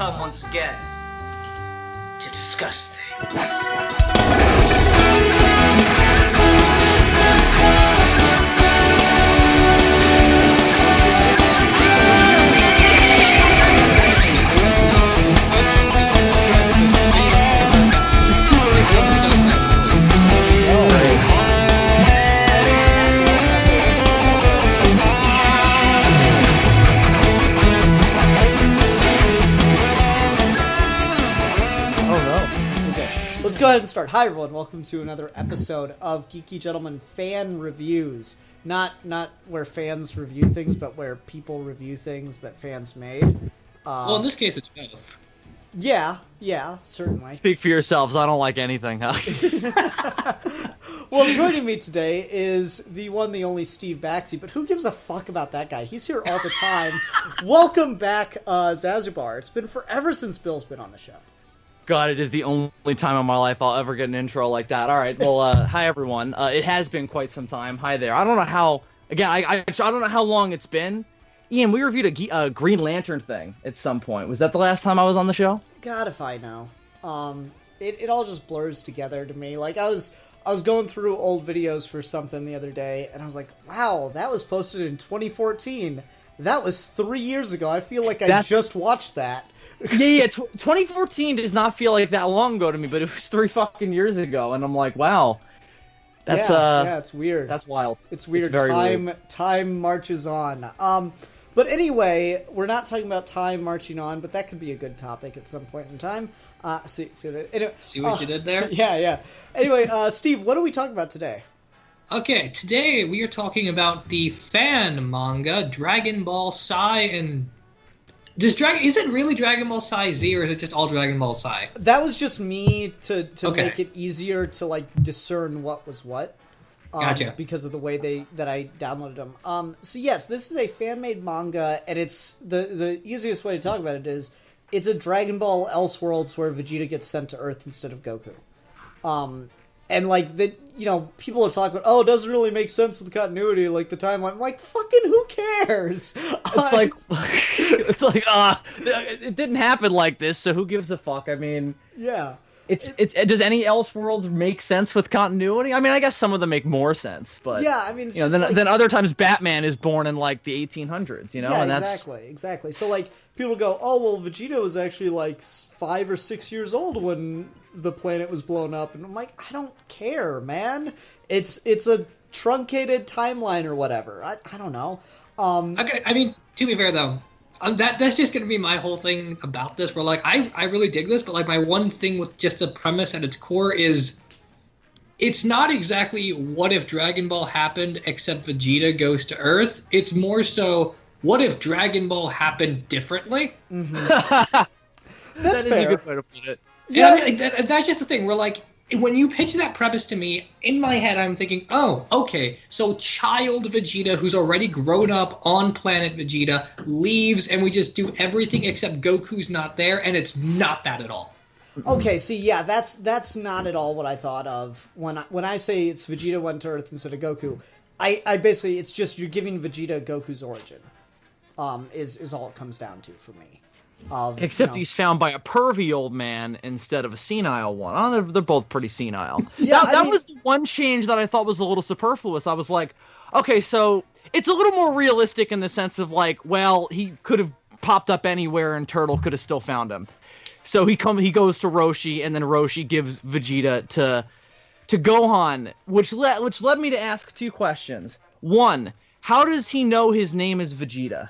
come once again to discuss things. Let's go ahead and start. Hi everyone, welcome to another episode of Geeky Gentleman Fan Reviews. Not where fans review things, but where people review things that fans made. Well, in this case, it's both. Yeah, certainly. Speak for yourselves, I don't like anything. Well, joining me today is the one, the only Steve Baxi, but who gives a fuck about that guy? He's here all the time. Welcome back, Zazubar. It's been forever since Bill's been on the show. God, it is the only time in my life I'll ever get an intro like that. All right, well, hi everyone. It has been quite some time. Hi there. I don't know how. Again, I don't know how long it's been. Ian, we reviewed a Green Lantern thing at some point. Was that the last time I was on the show? God, if I know. It all just blurs together to me. Like I was going through old videos for something the other day, and I was like, wow, that was posted in 2014. That was 3 years ago. I feel like I just watched that. Yeah. 2014 does not feel like that long ago to me, but it was 3 fucking years ago, and I'm like, wow. That's yeah, it's weird. That's wild. It's weird. It's very weird. Time marches on. But anyway, we're not talking about time marching on, but that could be a good topic at some point in time. See what you did there? Yeah. Anyway, Steve, what are we talking about today? Okay, today we are talking about the fan manga Dragon Ball Sai, and is it really Dragon Ball Sai Z, or is it just all Dragon Ball Sai? That was just me to make it easier to like discern what was what. Gotcha. Because of the way that I downloaded them. So yes, this is a fan-made manga, and it's the easiest way to talk about it is it's a Dragon Ball Elseworlds where Vegeta gets sent to Earth instead of Goku. And like people are talking about, it doesn't really make sense with the continuity, like the timeline. I'm like, fucking who cares? It's like it didn't happen like this, so who gives a fuck? I mean, yeah. Does any Elseworlds make sense with continuity? I mean, I guess some of them make more sense, but yeah, I mean, it's then other times Batman is born in like the 1800s, Yeah, and exactly. So like people go, oh well, Vegeta was actually like 5 or 6 years old when the planet was blown up, and I'm like, I don't care, man. It's a truncated timeline or whatever. I don't know. Okay, I mean, to be fair though. That's just going to be my whole thing about this, where, like, I really dig this, but, like, my one thing with just the premise at its core is it's not exactly what if Dragon Ball happened except Vegeta goes to Earth. It's more so, what if Dragon Ball happened differently? Mm-hmm. That's fair. A good way to put it. Yeah, I mean, that's just the thing, where, like, when you pitch that premise to me, in my head I'm thinking, oh, okay, so child Vegeta, who's already grown up on planet Vegeta, leaves and we just do everything except Goku's not there, and it's not that at all. Okay, see, yeah, that's not at all what I thought of when I say it's Vegeta went to Earth instead of Goku. I basically, it's just you're giving Vegeta Goku's origin, is all it comes down to for me. Except he's found by a pervy old man instead of a senile one. Oh, they're both pretty senile. Yeah, that was the one change that I thought was a little superfluous. I was like, okay, so it's a little more realistic in the sense of like, well, he could have popped up anywhere and Turtle could have still found him. So he goes to Roshi, and then Roshi gives Vegeta to Gohan, which led me to ask 2 questions. One, how does he know his name is Vegeta?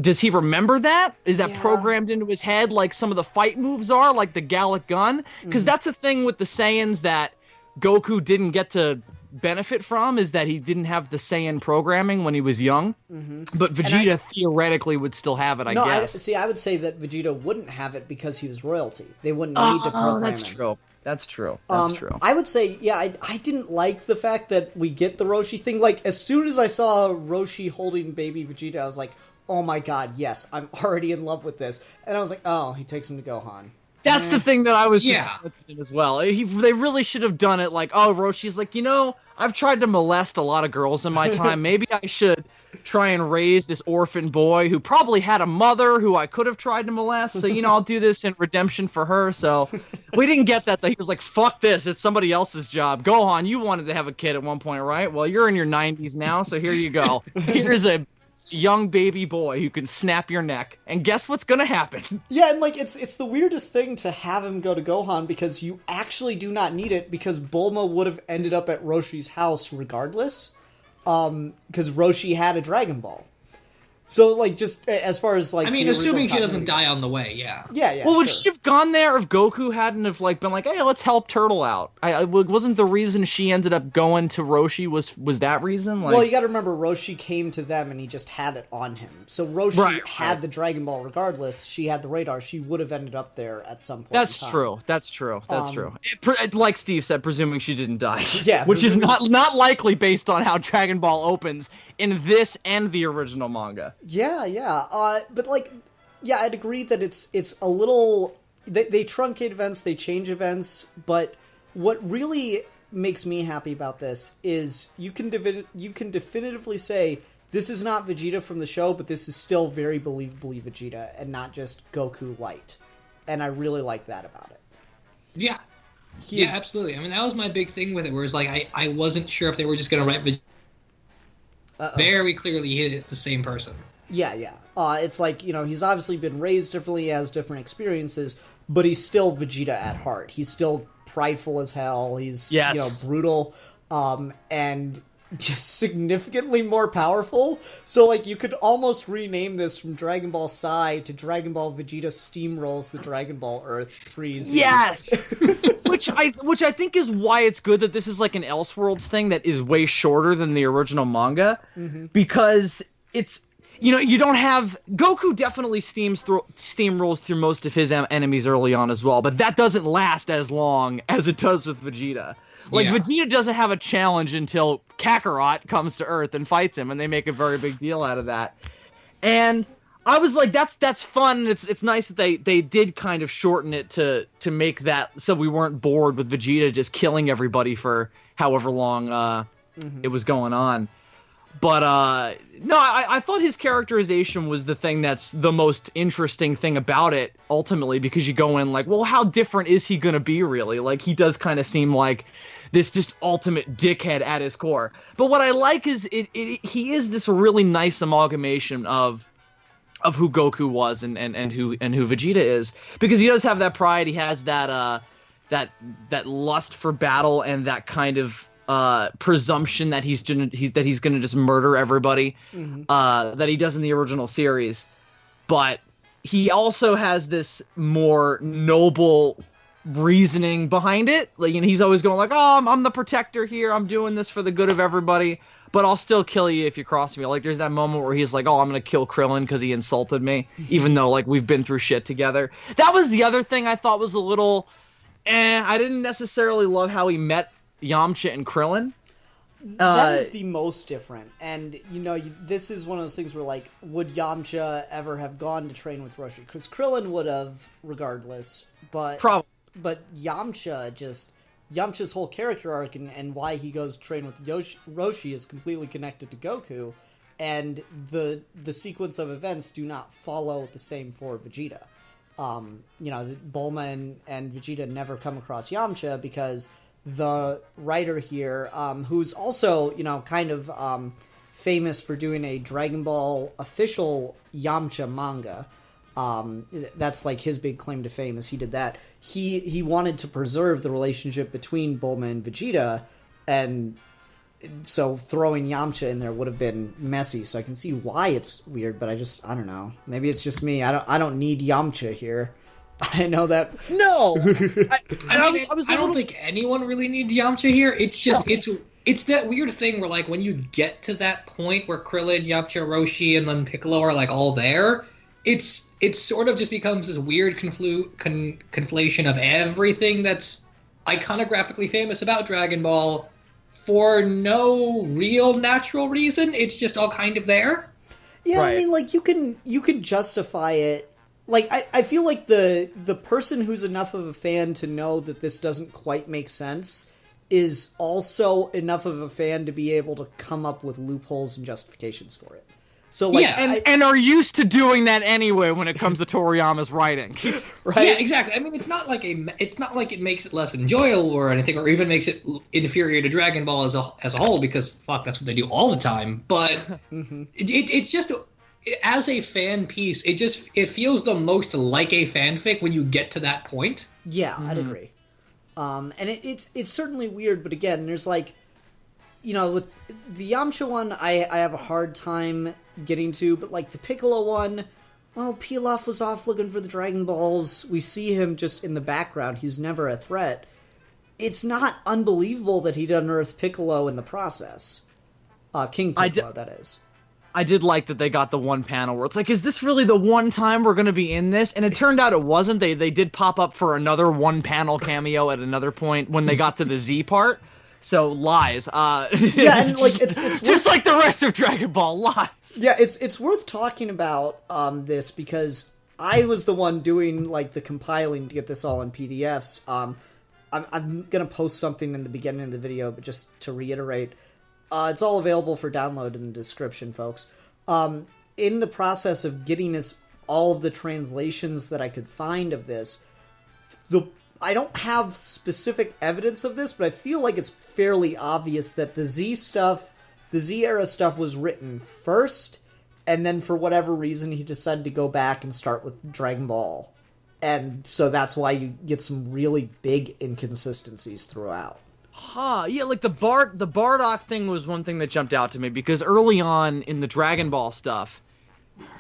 Does he remember that? Is that programmed into his head like some of the fight moves are, like the Gallic Gun? Because that's a thing with the Saiyans that Goku didn't get to benefit from, is that he didn't have the Saiyan programming when he was young. Mm-hmm. But Vegeta theoretically would still have it, I guess. I would say that Vegeta wouldn't have it because he was royalty. They wouldn't need to program that's him. true. That's true. I would say, I didn't like the fact that we get the Roshi thing. Like, as soon as I saw Roshi holding baby Vegeta, I was like, oh my god, yes, I'm already in love with this. And I was like, oh, he takes him to Gohan. That's the thing that I was disappointed as well. They really should have done it like, oh, Roshi's like, I've tried to molest a lot of girls in my time. Maybe I should try and raise this orphan boy who probably had a mother who I could have tried to molest. So, I'll do this in redemption for her. So we didn't get that. He was like, fuck this. It's somebody else's job. Gohan, you wanted to have a kid at one point, right? Well, you're in your 90s now. So here you go. Here's a young baby boy who can snap your neck. And guess what's going to happen? Yeah, and it's the weirdest thing to have him go to Gohan because you actually do not need it because Bulma would have ended up at Roshi's house regardless. Because Roshi had a Dragon Ball. So, just as far as, assuming she doesn't die on the way, yeah. Yeah, well, would she have gone there if Goku hadn't have, been like, hey, let's help Turtle out? Wasn't the reason she ended up going to Roshi was that reason? Well, you gotta remember, Roshi came to them and he just had it on him. So Roshi had the Dragon Ball regardless. She had the radar. She would have ended up there at some point That's in time. true. That's true. Like Steve said, presuming she didn't die. Yeah. Which is not likely based on how Dragon Ball opens in this and the original manga. Yeah. But I'd agree that it's a little. They truncate events, they change events, but what really makes me happy about this is you can definitively say this is not Vegeta from the show, but this is still very believably Vegeta and not just Goku light, and I really like that about it. Yeah. Absolutely. I mean, that was my big thing with it, where it's like I wasn't sure if they were just going to write Vegeta. Very clearly hit it the same person. Yeah. It's like, he's obviously been raised differently, he has different experiences, but he's still Vegeta at heart. He's still prideful as hell. He's, brutal, and just significantly more powerful. So, you could almost rename this from Dragon Ball Sai to Dragon Ball Vegeta steamrolls the Dragon Ball Earth freeze. Yes! Which I think is why it's good that this is an Elseworlds thing that is way shorter than the original manga, because it's you don't have Goku definitely steamrolls through most of his enemies early on as well, but that doesn't last as long as it does with Vegeta. Vegeta doesn't have a challenge until Kakarot comes to Earth and fights him, and they make a very big deal out of that. And I was like, that's fun. It's nice that they did kind of shorten it to make that so we weren't bored with Vegeta just killing everybody for however long it was going on. But no, I thought his characterization was the thing that's the most interesting thing about it ultimately, because you go in well, how different is he gonna be really? He does kind of seem like this just ultimate dickhead at his core. But what I like is he is this really nice amalgamation of who Goku was and who Vegeta is, because he does have that pride. He has that lust for battle and that kind of presumption that he's gonna just murder everybody that he does in the original series. But he also has this more noble reasoning behind it. He's always going oh, I'm the protector here. I'm doing this for the good of everybody. But I'll still kill you if you cross me. There's that moment where he's like, oh, I'm going to kill Krillin because he insulted me, even though, we've been through shit together. That was the other thing I thought was a little, I didn't necessarily love how he met Yamcha and Krillin. That is the most different. And, this is one of those things where, would Yamcha ever have gone to train with Roshi? Because Krillin would have, regardless. But Yamcha's whole character arc and why he goes to train with Roshi is completely connected to Goku, and the sequence of events do not follow the same for Vegeta. Bulma and Vegeta never come across Yamcha because the writer here, who's also, kind of famous for doing a Dragon Ball official Yamcha manga, that's his big claim to fame is he did that. He wanted to preserve the relationship between Bulma and Vegeta, and so throwing Yamcha in there would have been messy. So I can see why it's weird, but I don't know. Maybe it's just me. I don't need Yamcha here. I know that. No, I don't think anyone really needs Yamcha here. It's just it's that weird thing where when you get to that point where Krillin, Yamcha, Roshi, and then Piccolo are all there. It sort of just becomes this weird conflation of everything that's iconographically famous about Dragon Ball for no real natural reason. It's just all kind of there. Yeah, right. I mean, you can justify it. I feel like the person who's enough of a fan to know that this doesn't quite make sense is also enough of a fan to be able to come up with loopholes and justifications for it. So like, and are used to doing that anyway when it comes to Toriyama's writing. right? Yeah, exactly. I mean, it's not like it makes it less enjoyable or anything, or even makes it inferior to Dragon Ball as a whole, because fuck, that's what they do all the time. But it's just, as a fan piece, it feels the most like a fanfic when you get to that point. Yeah, I'd agree. And it's certainly weird, but again, there's like, you know, with the Yamcha one, I have a hard time getting to, but like the Piccolo one, well, Pilaf was off looking for the Dragon Balls. We see him just in the background. He's never a threat. It's not unbelievable that he'd unearth Piccolo in the process. King Piccolo, that is. I did like that they got the one panel where it's like, is this really the one time we're going to be in this? And it turned out it wasn't. They did pop up for another one panel cameo at another point when they got to the Z part. So lies. Yeah, and like it's just like the rest of Dragon Ball, lies. Yeah, it's worth talking about this because I was the one doing like the compiling to get this all in PDFs. I'm gonna post something in the beginning of the video, but just to reiterate, it's all available for download in the description, folks. In the process of getting all of the translations that I could find of this, I don't have specific evidence of this, but I feel like it's fairly obvious that the Z era stuff was written first, and then for whatever reason he decided to go back and start with Dragon Ball. And so that's why you get some really big inconsistencies throughout. Yeah, like the Bardock thing was one thing that jumped out to me, because early on in the Dragon Ball stuff,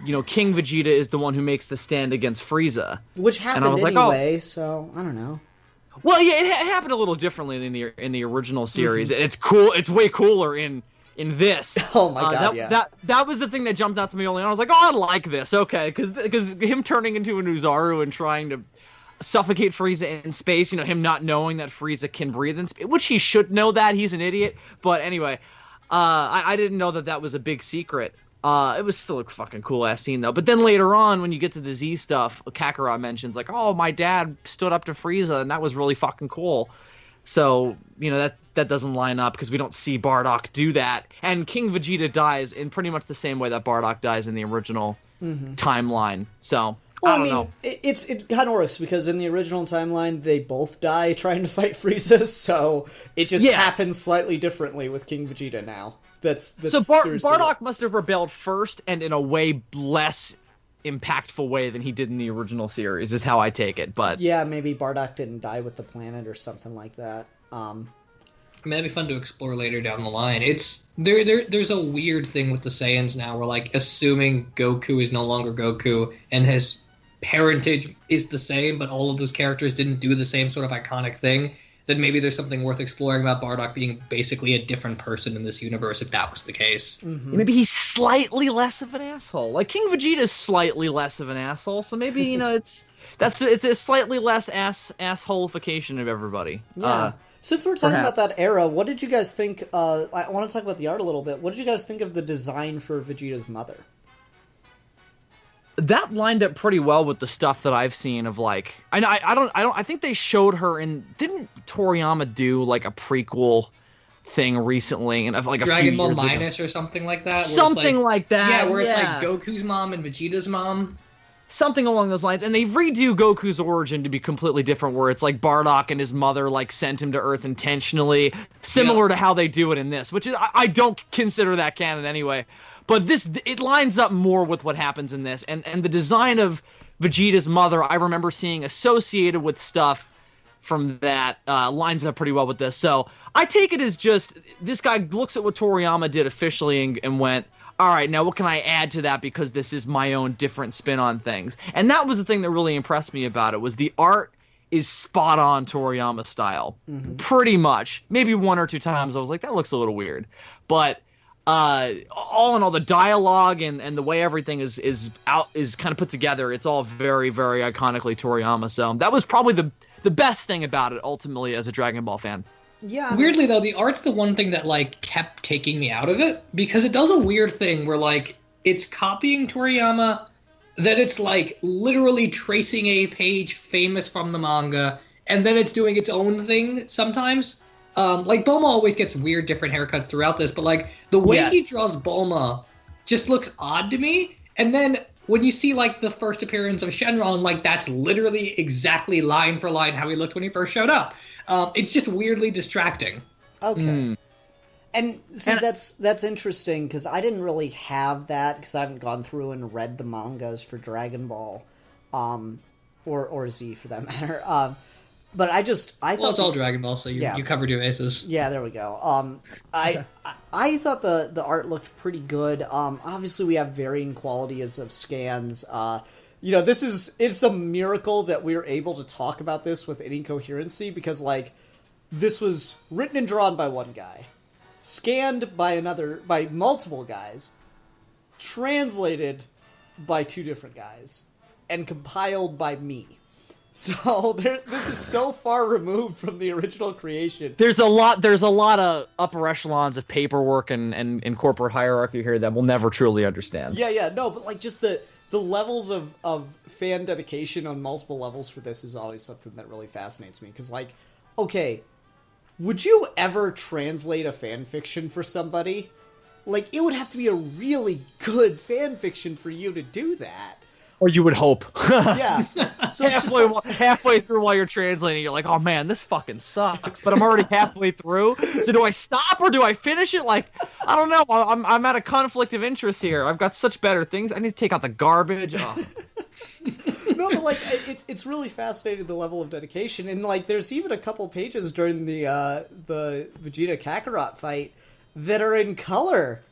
you know, King Vegeta is the one who makes the stand against Frieza. Which happened anyway, so I don't know. Well, yeah, it happened a little differently in the original series. Mm-hmm. It's cool. It's way cooler in this. Oh my god, that was the thing that jumped out to me early on. I was like, oh, I like this. Okay, because him turning into an Uzaru and trying to suffocate Frieza in space, you know, him not knowing that Frieza can breathe in space, which he should know that. He's an idiot. But anyway, I didn't know that was a big secret. It was still a fucking cool-ass scene, though. But then later on, when you get to the Z stuff, Kakarot mentions, like, oh, my dad stood up to Frieza, and that was really fucking cool. So, you know, that doesn't line up, because we don't see Bardock do that. And King Vegeta dies in pretty much the same way that Bardock dies in the original timeline. So, well, I don't know. It kind of works, because in the original timeline, they both die trying to fight Frieza, so it just happens slightly differently with King Vegeta now. That's so Bardock must have rebelled first, and in a way less impactful way than he did in the original series, is how I take it. But yeah, maybe Bardock didn't die with the planet or something like that. I mean, that'd be fun to explore later down the line. It's there's a weird thing with the Saiyans now, where like assuming Goku is no longer Goku and his parentage is the same, but all of those characters didn't do the same sort of iconic thing, then maybe there's something worth exploring about Bardock being basically a different person in this universe, if that was the case. Mm-hmm. Maybe he's slightly less of an asshole. Like King Vegeta's slightly less of an asshole, so maybe, you know, it's a slightly less assholification of everybody. Yeah. Since we're talking about that era, what did you guys think? I want to talk about the art a little bit. What did you guys think of the design for Vegeta's mother? That lined up pretty well with the stuff that I've seen of like, I think they showed her in, didn't Toriyama do like a prequel thing recently, and like Dragon Ball Minus Minus or something like that? Something like that. Yeah, where it's like Goku's mom and Vegeta's mom. Something along those lines, and they redo Goku's origin to be completely different, where it's like Bardock and his mother like sent him to Earth intentionally, similar to how they do it in this, which is I don't consider that canon anyway. But it lines up more with what happens in this, and the design of Vegeta's mother, I remember seeing associated with stuff from that lines up pretty well with this. So I take it as just this guy looks at what Toriyama did officially and went, all right, now what can I add to that, because this is my own different spin on things. And that was the thing that really impressed me about it, was the art is spot on Toriyama style. Mm-hmm. Pretty much. Maybe one or two times I was like, that looks a little weird. But all in all, the dialogue and the way everything is kind of put together, it's all very, very iconically Toriyama. So that was probably the best thing about it, ultimately, as a Dragon Ball fan. Yeah. Weirdly, though, the art's the one thing that like kept taking me out of it, because it does a weird thing where like it's copying Toriyama, then it's like literally tracing a page famous from the manga, and then it's doing its own thing sometimes. Like Bulma always gets weird different haircuts throughout this, but like the way he draws Bulma just looks odd to me. And then when you see like the first appearance of Shenron, like that's literally exactly line for line how he looked when he first showed up. It's just weirdly distracting. Okay. And see, that's interesting because I didn't really have that because I haven't gone through and read the mangas for Dragon Ball, or Z for that matter. But I thought it's all Dragon Ball, so you covered your bases. Yeah, there we go. I thought the art looked pretty good. Obviously we have varying qualities of scans. It's a miracle that we were able to talk about this with any coherency because like this was written and drawn by one guy, scanned by multiple guys, translated by two different guys, and compiled by me. So this is so far removed from the original creation. There's a lot of upper echelons of paperwork and corporate hierarchy here that we'll never truly understand. Yeah, no, but like just the levels of fan dedication on multiple levels for this is always something that really fascinates me. Because like, okay, would you ever translate a fan fiction for somebody? Like, it would have to be a really good fan fiction for you to do that. Or you would hope. Yeah. So halfway through while you're translating, you're like, oh man, this fucking sucks. But I'm already halfway through. So do I stop or do I finish it? Like, I don't know. I'm at a conflict of interest here. I've got such better things. I need to take out the garbage. Oh. No, but like it's really fascinating the level of dedication, and like there's even a couple pages during the Vegeta Kakarot fight that are in color,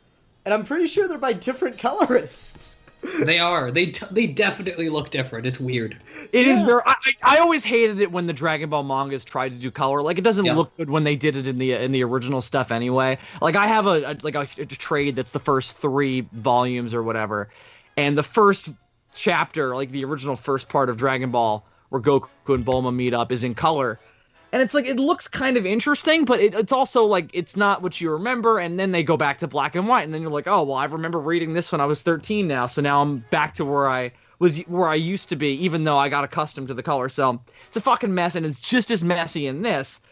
and I'm pretty sure they're by different colorists. They are. They definitely look different. It's weird. It is very. I always hated it when the Dragon Ball mangas tried to do color. Like, it doesn't look good when they did it in the original stuff anyway. Like, I have a trade that's the first 3 volumes or whatever, and the first chapter, like the original first part of Dragon Ball, where Goku and Bulma meet up, is in color. And it's like, it looks kind of interesting, but it's also like, it's not what you remember, and then they go back to black and white, and then you're like, oh, well, I remember reading this when I was 13 now, so now I'm back to where I used to be, even though I got accustomed to the color. So it's a fucking mess, and it's just as messy in this,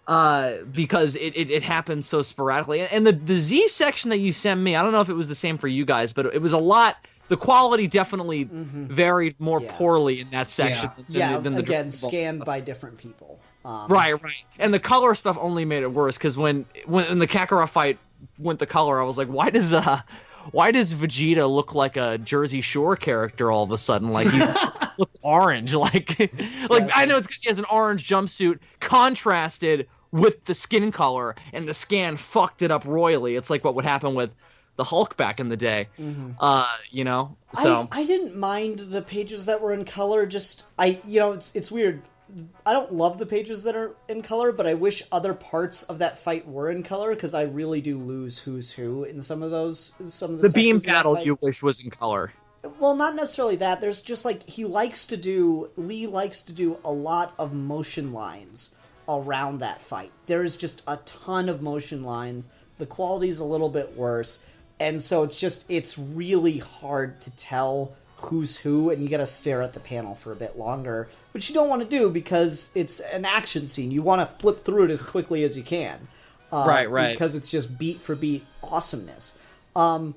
because it happens so sporadically. And the Z section that you sent me, I don't know if it was the same for you guys, but it was a lot. The quality definitely varied more poorly in that section than the again, scanned by different people. Right. And the color stuff only made it worse, because when the Kakarot fight went to color, I was like, why does Vegeta look like a Jersey Shore character all of a sudden? Like, he looks orange. Like I know it's because he has an orange jumpsuit contrasted with the skin color, and the scan fucked it up royally. It's like what would happen with the Hulk back in the day. So I didn't mind the pages that were in color. It's weird. I don't love the pages that are in color, but I wish other parts of that fight were in color, because I really do lose who's who in some of the beam battle you wish was in color. Well, not necessarily that. There's just like, Lee likes to do a lot of motion lines around that fight. There's just a ton of motion lines. The quality's a little bit worse, and so it's really hard to tell who's who, and you gotta stare at the panel for a bit longer, which you don't want to do because it's an action scene. You want to flip through it as quickly as you can. Right. Because it's just beat for beat awesomeness. I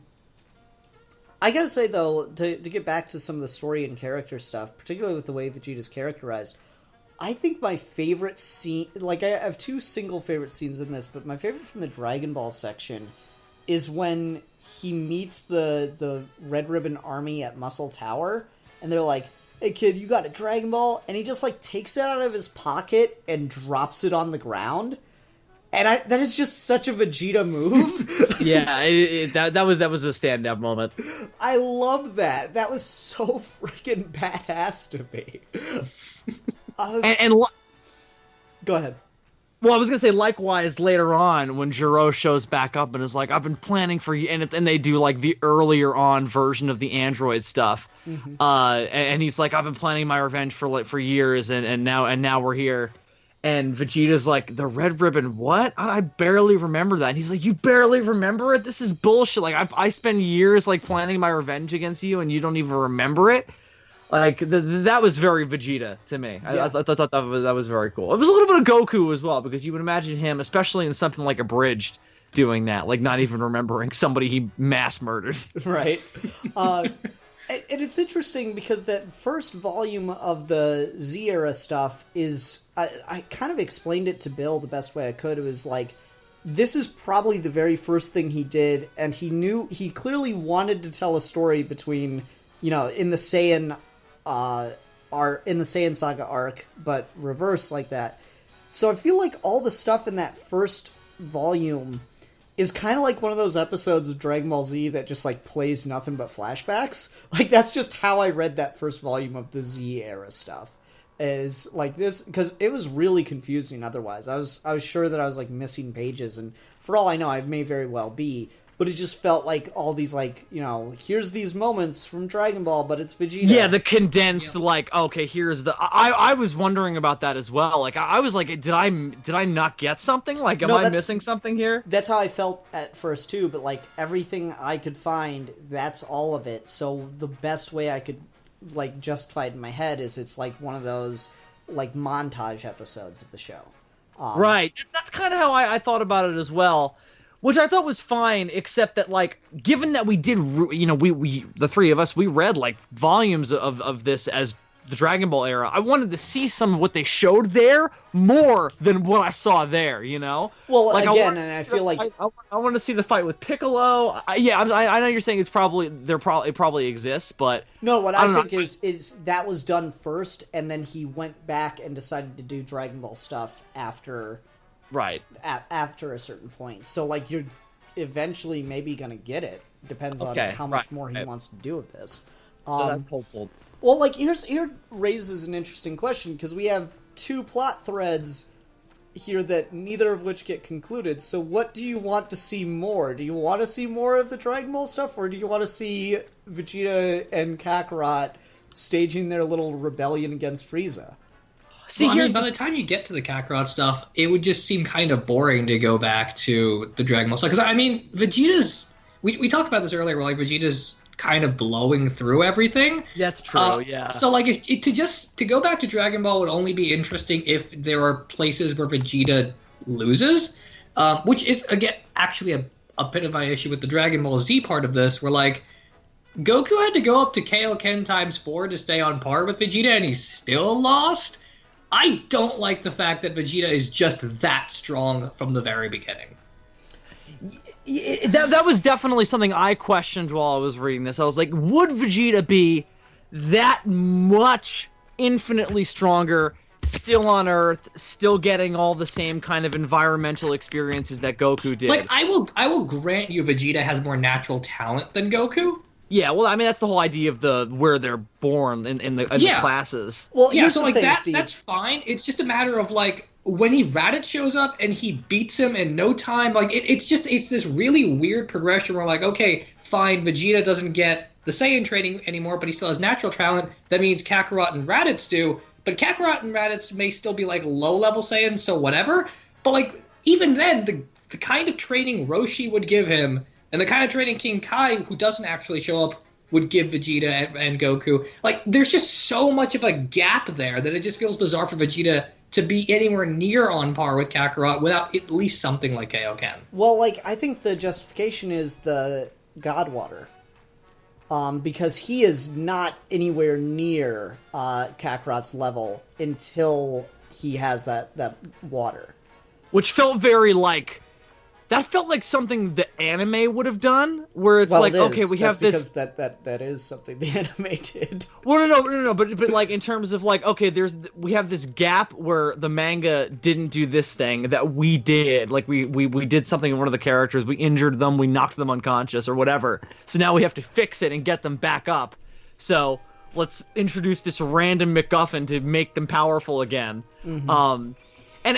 gotta say, though, to get back to some of the story and character stuff, particularly with the way Vegeta's characterized, I think my favorite scene, like, I have 2 single favorite scenes in this, but my favorite from the Dragon Ball section is when he meets the Red Ribbon Army at Muscle Tower, and they're like, hey kid, you got a Dragon Ball? And he just like takes it out of his pocket and drops it on the ground. And that is just such a Vegeta move. Yeah, that was a standout moment. I love that. That was so freaking badass to me. Go ahead. Well, I was gonna say, likewise, later on when Jiro shows back up and is like, "I've been planning for you," and they do like the earlier on version of the android stuff, and he's like, "I've been planning my revenge for years, and now we're here," and Vegeta's like, "The Red Ribbon, what? I barely remember that." And he's like, "You barely remember it? This is bullshit. Like I spend years like planning my revenge against you, and you don't even remember it." Like, that was very Vegeta to me. Yeah. I thought that was very cool. It was a little bit of Goku as well, because you would imagine him, especially in something like Abridged, doing that, like not even remembering somebody he mass murdered. Right. And it's interesting because that first volume of the Z era stuff is, I kind of explained it to Bill the best way I could. It was like, this is probably the very first thing he did, and he clearly wanted to tell a story between, in the Saiyan in the Saiyan Saga arc, but reverse like that. So I feel like all the stuff in that first volume is kind of like one of those episodes of Dragon Ball Z that just like plays nothing but flashbacks. Like that's just how I read that first volume of the Z era stuff. Is like this, because it was really confusing otherwise. I was sure that I was like missing pages, and for all I know I may very well be, but it just felt like all these like, here's these moments from Dragon Ball, but it's Vegeta. Yeah, the condensed like, okay, here's the I was wondering about that as well. Like I was like, did I not get something? Like am I missing something here? That's how I felt at first too, but like everything I could find, that's all of it. So the best way I could like justify it in my head is it's like one of those like montage episodes of the show. Right. That's kind of how I thought about it as well. Which I thought was fine, except that, like, given that we did, we the three of us, we read, like, volumes of this as the Dragon Ball era, I wanted to see some of what they showed there more than what I saw there, Well, like, I feel like... I want to see the fight with Piccolo. I know you're saying it probably exists, but... No, what I think is that was done first, and then he went back and decided to do Dragon Ball stuff after... Right. After a certain point. So, like, you're eventually maybe going to get it. Depends on how much more he wants to do with this. So that's hopeful. Well, like, here raises an interesting question, because we have two plot threads here that neither of which get concluded. So what do you want to see more? Do you want to see more of the Dragon Ball stuff, or do you want to see Vegeta and Kakarot staging their little rebellion against Frieza? See, by the time you get to the Kakarot stuff, it would just seem kind of boring to go back to the Dragon Ball stuff. Because, Vegeta's... We talked about this earlier, where, like, Vegeta's kind of blowing through everything. That's true, yeah. So, like, to go back to Dragon Ball would only be interesting if there are places where Vegeta loses, which is, again, actually a bit of my issue with the Dragon Ball Z part of this, where, like, Goku had to go up to Kaioken times 4 to stay on par with Vegeta, and he still lost. I don't like the fact that Vegeta is just that strong from the very beginning. That was definitely something I questioned while I was reading this. I was like, would Vegeta be that much infinitely stronger, still on Earth, still getting all the same kind of environmental experiences that Goku did? Like, I will grant you Vegeta has more natural talent than Goku. Yeah, well, I mean, that's the whole idea of where they're born in the classes. Well, yeah, so like thing, that's fine. It's just a matter of like when Raditz shows up and he beats him in no time. Like it's this really weird progression where like, okay, fine, Vegeta doesn't get the Saiyan training anymore, but he still has natural talent. That means Kakarot and Raditz do, but Kakarot and Raditz may still be like low level Saiyans, so whatever. But like even then, the kind of training Roshi would give him. And the kind of training King Kai, who doesn't actually show up, would give Vegeta and Goku. Like, there's just so much of a gap there that it just feels bizarre for Vegeta to be anywhere near on par with Kakarot without at least something like Kaioken. Well, like, I think the justification is the God Water. Because he is not anywhere near Kakarot's level until he has that water. Which felt very, like... That felt like something the anime would have done, where it's like, okay, we have this... Because that is something the anime did. Well, no, but like, in terms of like, okay, we have this gap where the manga didn't do this thing that we did. Like, we did something in one of the characters, we injured them, we knocked them unconscious, or whatever. So now we have to fix it and get them back up. So, let's introduce this random MacGuffin to make them powerful again. Mm-hmm. And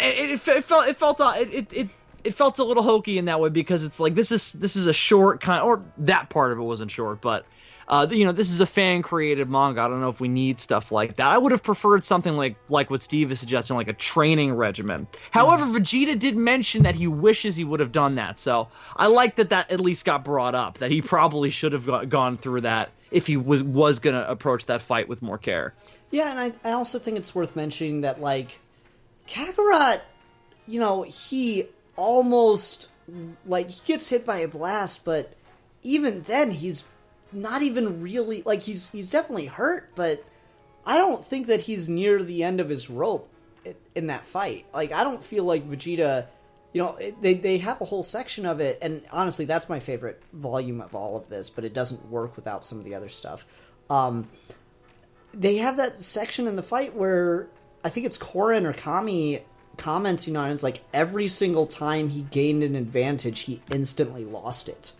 it felt a little hokey in that way because it's like this is a short kind, or that part of it wasn't short, but this is a fan created manga. I don't know if we need stuff like that. I would have preferred something like what Steve is suggesting, like a training regimen. However, Vegeta did mention that he wishes he would have done that, so I like that at least got brought up, that he probably should have gone through that if he was gonna approach that fight with more care. Yeah, and I also think it's worth mentioning that like Kakarot, he almost like, he gets hit by a blast, but even then, he's not even really, like, he's definitely hurt, but I don't think that he's near the end of his rope in that fight. Like, I don't feel like Vegeta, you know, they have a whole section of it, and honestly, that's my favorite volume of all of this, but it doesn't work without some of the other stuff. They have that section in the fight where I think it's Korin or Kami commenting on it. It's like every single time he gained an advantage, he instantly lost it.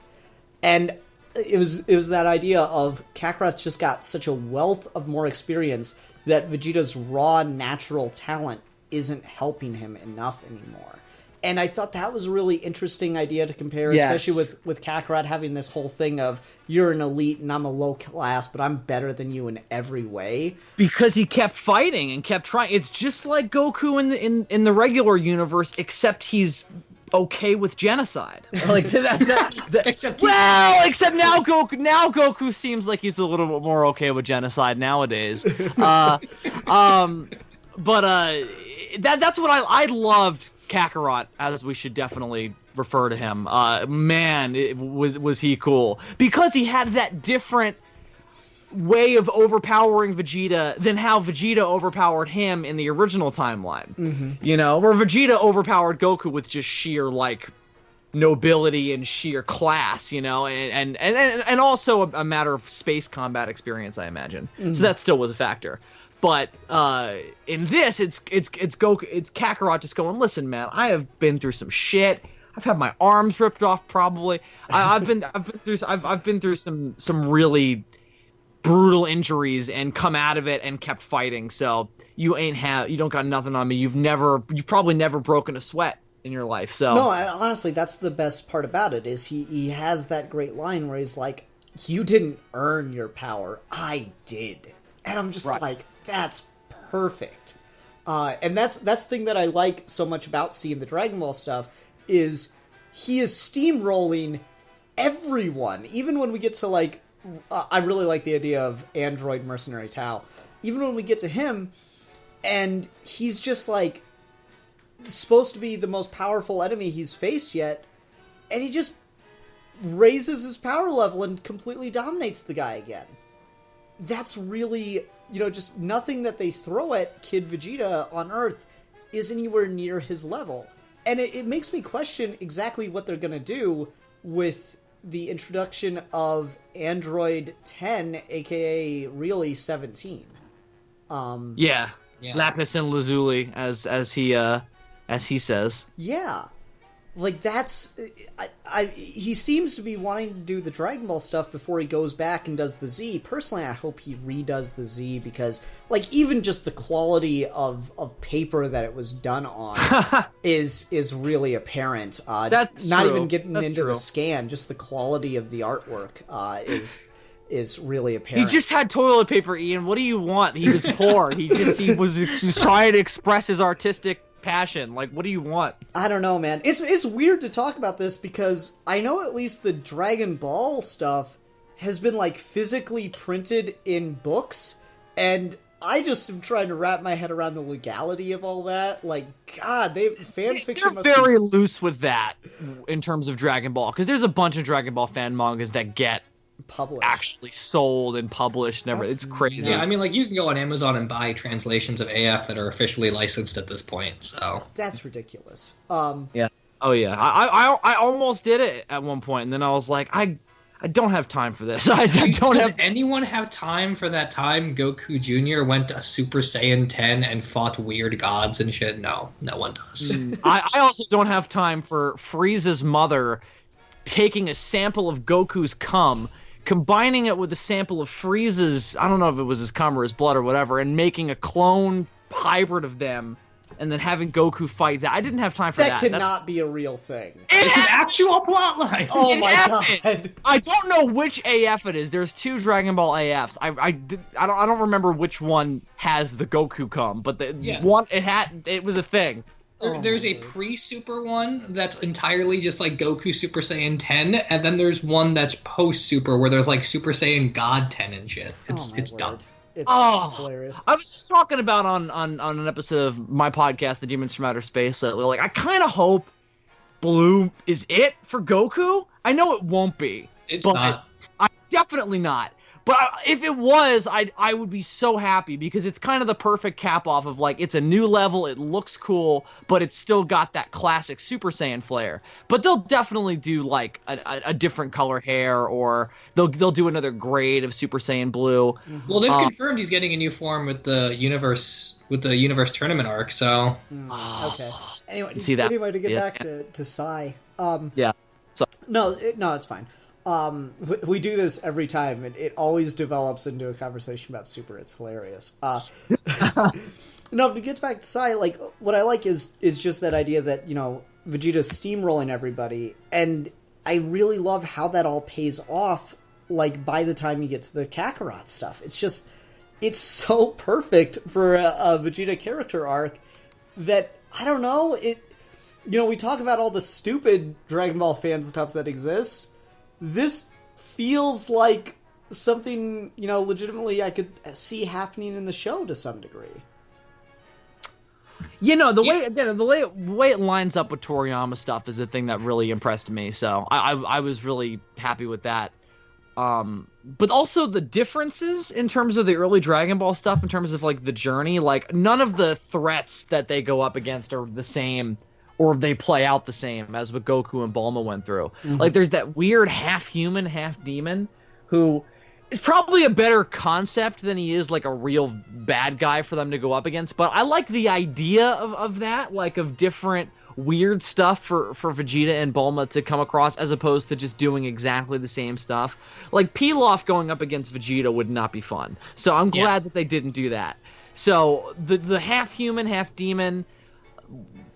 And it was that idea of Kakarot's just got such a wealth of more experience that Vegeta's raw natural talent isn't helping him enough anymore. And I thought that was a really interesting idea to compare, especially with Kakarot having this whole thing of, you're an elite and I'm a low class, but I'm better than you in every way. Because he kept fighting and kept trying. It's just like Goku in the regular universe, except he's okay with genocide. Like except now Goku seems like he's a little bit more okay with genocide nowadays. But that's what I loved Kakarot, as we should definitely refer to him. Man, was he cool, because he had that different way of overpowering Vegeta than how Vegeta overpowered him in the original timeline. Mm-hmm. You know, where Vegeta overpowered Goku with just sheer, like, nobility and sheer class, you know, and also a matter of space combat experience, I imagine. Mm-hmm. So that still was a factor. But in this, it's Kakarot just going, listen, man, I have been through some shit. I've had my arms ripped off, probably. I've been through some really brutal injuries and come out of it and kept fighting. So you don't got nothing on me. You've probably never broken a sweat in your life. So no, honestly, that's the best part about it, is he has that great line where he's like, you didn't earn your power, I did. And I'm just like, that's perfect. And that's the thing that I like so much about seeing the Dragon Ball stuff, is he is steamrolling everyone. Even when we get to, like, I really like the idea of Android Mercenary Tao. Even when we get to him, and he's just, like, supposed to be the most powerful enemy he's faced yet, and he just raises his power level and completely dominates the guy again. That's really, you know, just nothing that they throw at Kid Vegeta on Earth is anywhere near his level. And it makes me question exactly what they're going to do with the introduction of Android 10, aka really 17. Yeah. Lapis and Lazuli, as he says. Yeah. Like, that's... he seems to be wanting to do the Dragon Ball stuff before he goes back and does the Z. Personally, I hope he redoes the Z, because, like, even just the quality of paper that it was done on is really apparent. That's not true. Even getting That's into true. the scan, just the quality of the artwork is really apparent. He just had toilet paper, Ian. What do you want? He was poor. he was trying to express his artistic passion. Like, what do you want? I don't know, man. It's weird to talk about this, because I know at least the Dragon Ball stuff has been, like, physically printed in books, and I just am trying to wrap my head around the legality of all that. Like, God, fanfiction They're very loose with that in terms of Dragon Ball, because there's a bunch of Dragon Ball fan mangas that get published, actually sold and published. It's crazy. Yeah, I mean, like, you can go on Amazon and buy translations of AF that are officially licensed at this point. So that's ridiculous. Yeah. Oh yeah. I almost did it at one point, and then I was like, I don't have time for this. Does anyone have time for that time Goku Jr. went to Super Saiyan 10 and fought weird gods and shit? No one does. I also don't have time for Frieza's mother taking a sample of Goku's cum, combining it with a sample of Frieza's, I don't know if it was his cum or his blood or whatever, and making a clone hybrid of them, and then having Goku fight that. I didn't have time for that. That cannot be a real thing. It's an actual plotline. Oh my god! I don't know which AF it is. There's 2 Dragon Ball AFs. I don't remember which one has the Goku cum, but one it was a thing. There's a pre-Super one that's entirely just like Goku Super Saiyan 10, and then there's one that's post-Super where there's like Super Saiyan God 10 and shit. It's dumb. It's hilarious. I was just talking about on an episode of my podcast, The Demons from Outer Space, lately. Like, I kind of hope blue is it for Goku? I know it won't be. It's not. Definitely not. But if it was, I would be so happy because it's kind of the perfect cap off of like it's a new level, it looks cool, but it's still got that classic Super Saiyan flair. But they'll definitely do like a different color hair, or they'll do another grade of Super Saiyan blue. Well, they've confirmed he's getting a new form with the universe tournament arc. So Okay. Anyway, See that? anyway, to get back to Sai. Yeah. So No, it's fine. We do this every time, and it always develops into a conversation about Super. It's hilarious. No, to get back to Sai, like what I like is just that idea that Vegeta's steamrolling everybody, and I really love how that all pays off. Like by the time you get to the Kakarot stuff, it's so perfect for a Vegeta character arc that I don't know it. We talk about all the stupid Dragon Ball fan stuff that exists. This feels like something, legitimately I could see happening in the show to some degree. The way it lines up with Toriyama stuff is the thing that really impressed me. So I was really happy with that. But also the differences in terms of the early Dragon Ball stuff, in terms of like the journey, like none of the threats that they go up against are the same. Or they play out the same as what Goku and Bulma went through. Mm-hmm. Like, there's that weird half-human, half-demon who is probably a better concept than he is, like, a real bad guy for them to go up against. But I like the idea of that, like, of different weird stuff for Vegeta and Bulma to come across, as opposed to just doing exactly the same stuff. Like, Pilaf going up against Vegeta would not be fun. So I'm glad that they didn't do that. So, the half-human, half-demon...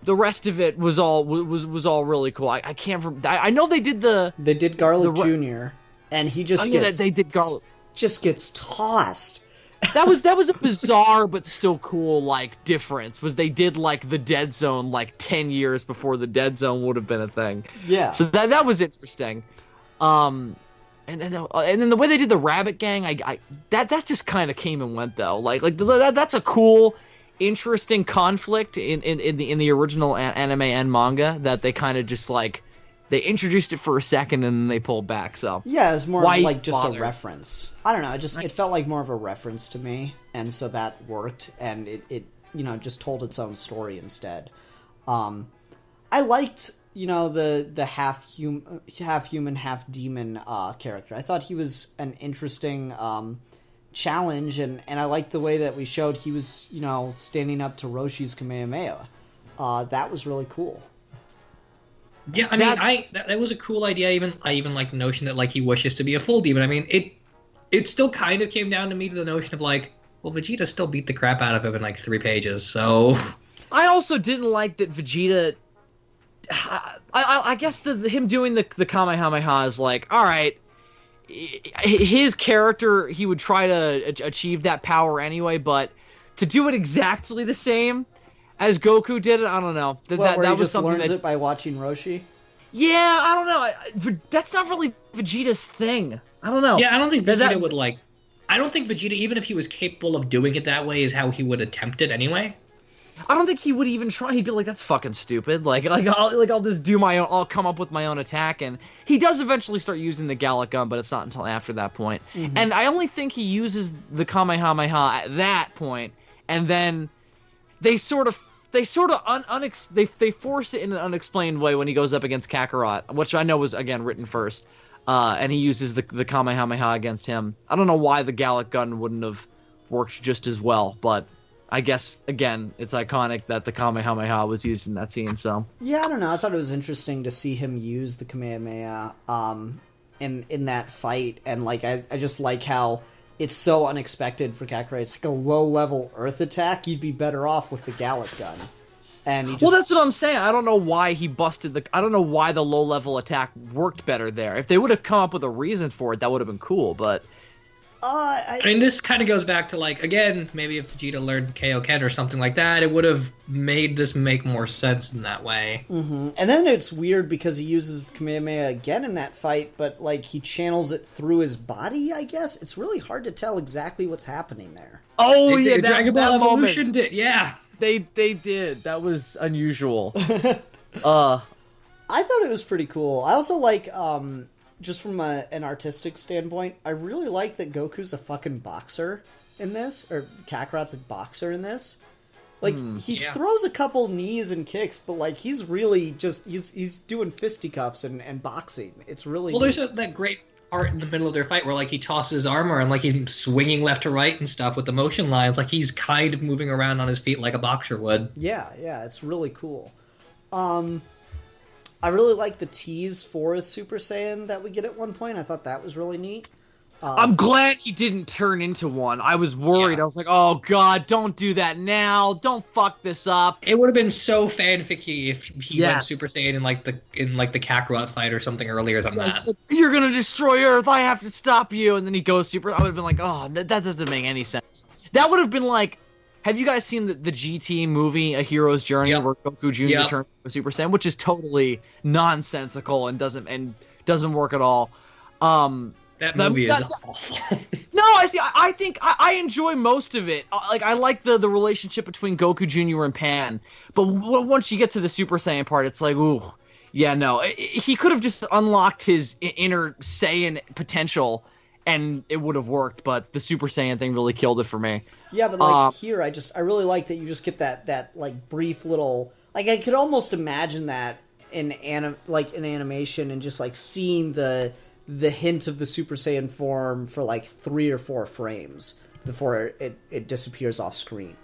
The rest of it was all really cool. I can't. I know they did Garlic Jr. and he just just gets tossed. That was a bizarre but still cool like difference. Was they did like the Dead Zone like 10 years before the Dead Zone would have been a thing. Yeah. So that was interesting. And then the way they did the Rabbit Gang, that just kind of came and went though. Like that's a cool, interesting conflict in the original anime and manga that they kind of just like they introduced it for a second and then they pulled back. So yeah, it's more of like just a reference. I don't know, it felt like more of a reference to me, and so that worked, and it just told its own story instead. I liked the half human half demon character. I thought he was an interesting challenge, and I liked the way that we showed he was, standing up to Roshi's Kamehameha. That was really cool. Yeah, I mean, that was a cool idea. I even like the notion that like he wishes to be a full demon. I mean, it still kind of came down to me to the notion of like, well, Vegeta still beat the crap out of him in like 3 pages. So I also didn't like that Vegeta. I guess him doing the Kamehameha is like, all right. His character, he would try to achieve that power anyway, but to do it exactly the same as Goku did it, I don't know. That was just something learns it by watching Roshi. Yeah, I don't know. That's not really Vegeta's thing. I don't know. Yeah, I don't think Vegeta would like. I don't think Vegeta, even if he was capable of doing it that way, is how he would attempt it anyway. I don't think he would even try. He'd be like, "That's fucking stupid." I'll just do my own. I'll come up with my own attack, and he does eventually start using the Gallic Gun, but it's not until after that point. Mm-hmm. And I only think he uses the Kamehameha at that point, and then they sort of they force it in an unexplained way when he goes up against Kakarot, which I know was again written first, and he uses the Kamehameha against him. I don't know why the Gallic Gun wouldn't have worked just as well, but I guess, again, it's iconic that the Kamehameha was used in that scene, so... Yeah, I don't know. I thought it was interesting to see him use the Kamehameha in that fight, and, like, I just like how it's so unexpected for Kakarot. It's like a low-level Earth attack. You'd be better off with the Gallic Gun. And he just... Well, that's what I'm saying. I don't know why he busted the... I don't know why the low-level attack worked better there. If they would have come up with a reason for it, that would have been cool, but... I mean, this kind of goes back to, like, again, maybe if Vegeta learned Kaioken or something like that, it would have made this make more sense in that way. Mm-hmm. And then it's weird because he uses the Kamehameha again in that fight, but, like, he channels it through his body, I guess? It's really hard to tell exactly what's happening there. Oh, yeah, Dragon Ball Evolution did, yeah. They did. That was unusual. I thought it was pretty cool. I also like, just from an artistic standpoint, I really like that Goku's a fucking boxer in this, or Kakarot's a boxer in this. Like, he throws a couple knees and kicks, but, like, he's really just, he's doing fisticuffs and boxing. It's really Well, there's that great part in the middle of their fight where, like, he tosses his armor and, like, he's swinging left to right and stuff with the motion lines. Like, he's kind of moving around on his feet like a boxer would. Yeah, it's really cool. I really like the tease for a Super Saiyan that we get at one point. I thought that was really neat. I'm glad he didn't turn into one. I was worried. I was like, oh god, don't do that now. Don't fuck this up. It would have been so fanficky if he went Super Saiyan in like the Kakarot fight or something earlier than that. Like, you're gonna destroy Earth. I have to stop you. And then he goes Super. I would have been like, oh, that doesn't make any sense. That would have been like, have you guys seen the GT movie, A Hero's Journey, where Goku Jr. turns into a Super Saiyan, which is totally nonsensical and doesn't work at all. That movie is awful. No, I think I enjoy most of it. Like, I like the relationship between Goku Jr. and Pan, but once you get to the Super Saiyan part, it's like, ooh, yeah, no. He could have just unlocked his inner Saiyan potential, and it would have worked. But the Super Saiyan thing really killed it for me. Yeah, but like here, I really like that you just get that like brief little, like, I could almost imagine that in animation and just like seeing the hint of the Super Saiyan form for like 3 or 4 frames before it disappears off screen.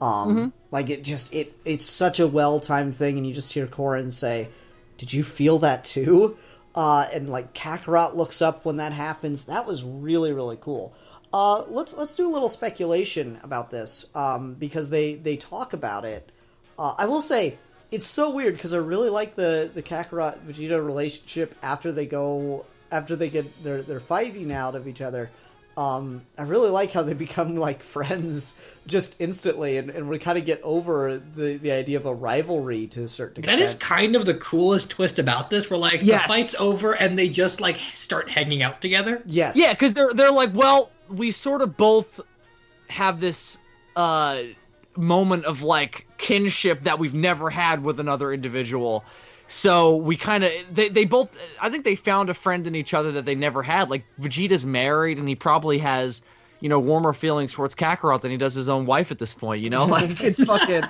Like, it's such a well-timed thing, and you just hear Korin say, "Did you feel that too?" And like Kakarot looks up when that happens. That was really, really cool. Let's do a little speculation about this, because they talk about it. I will say, it's so weird because I really like the Kakarot Vegeta relationship after they get their fighting out of each other. I really like how they become like friends just instantly, and we kind of get over the idea of a rivalry to a certain extent. That is kind of the coolest twist about this, where like the fight's over and they just like start hanging out together. Yes. Yeah, because they're like, well, we sort of both have this moment of like kinship that we've never had with another individual. So we kind of, they both, I think they found a friend in each other that they never had. Like, Vegeta's married, and he probably has, warmer feelings towards Kakarot than he does his own wife at this point, Like, it's fucking...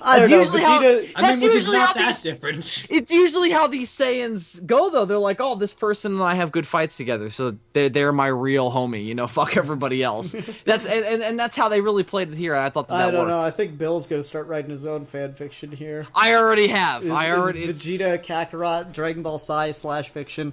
I don't know, Vegeta... which is not that different. It's usually how these Saiyans go, though. They're like, oh, this person and I have good fights together, so they're my real homie, fuck everybody else. And that's how they really played it here, and I thought that worked. I don't know, I think Bill's gonna start writing his own fan fiction here. I already have. Vegeta, Kakarot, Dragon Ball Psi /fiction.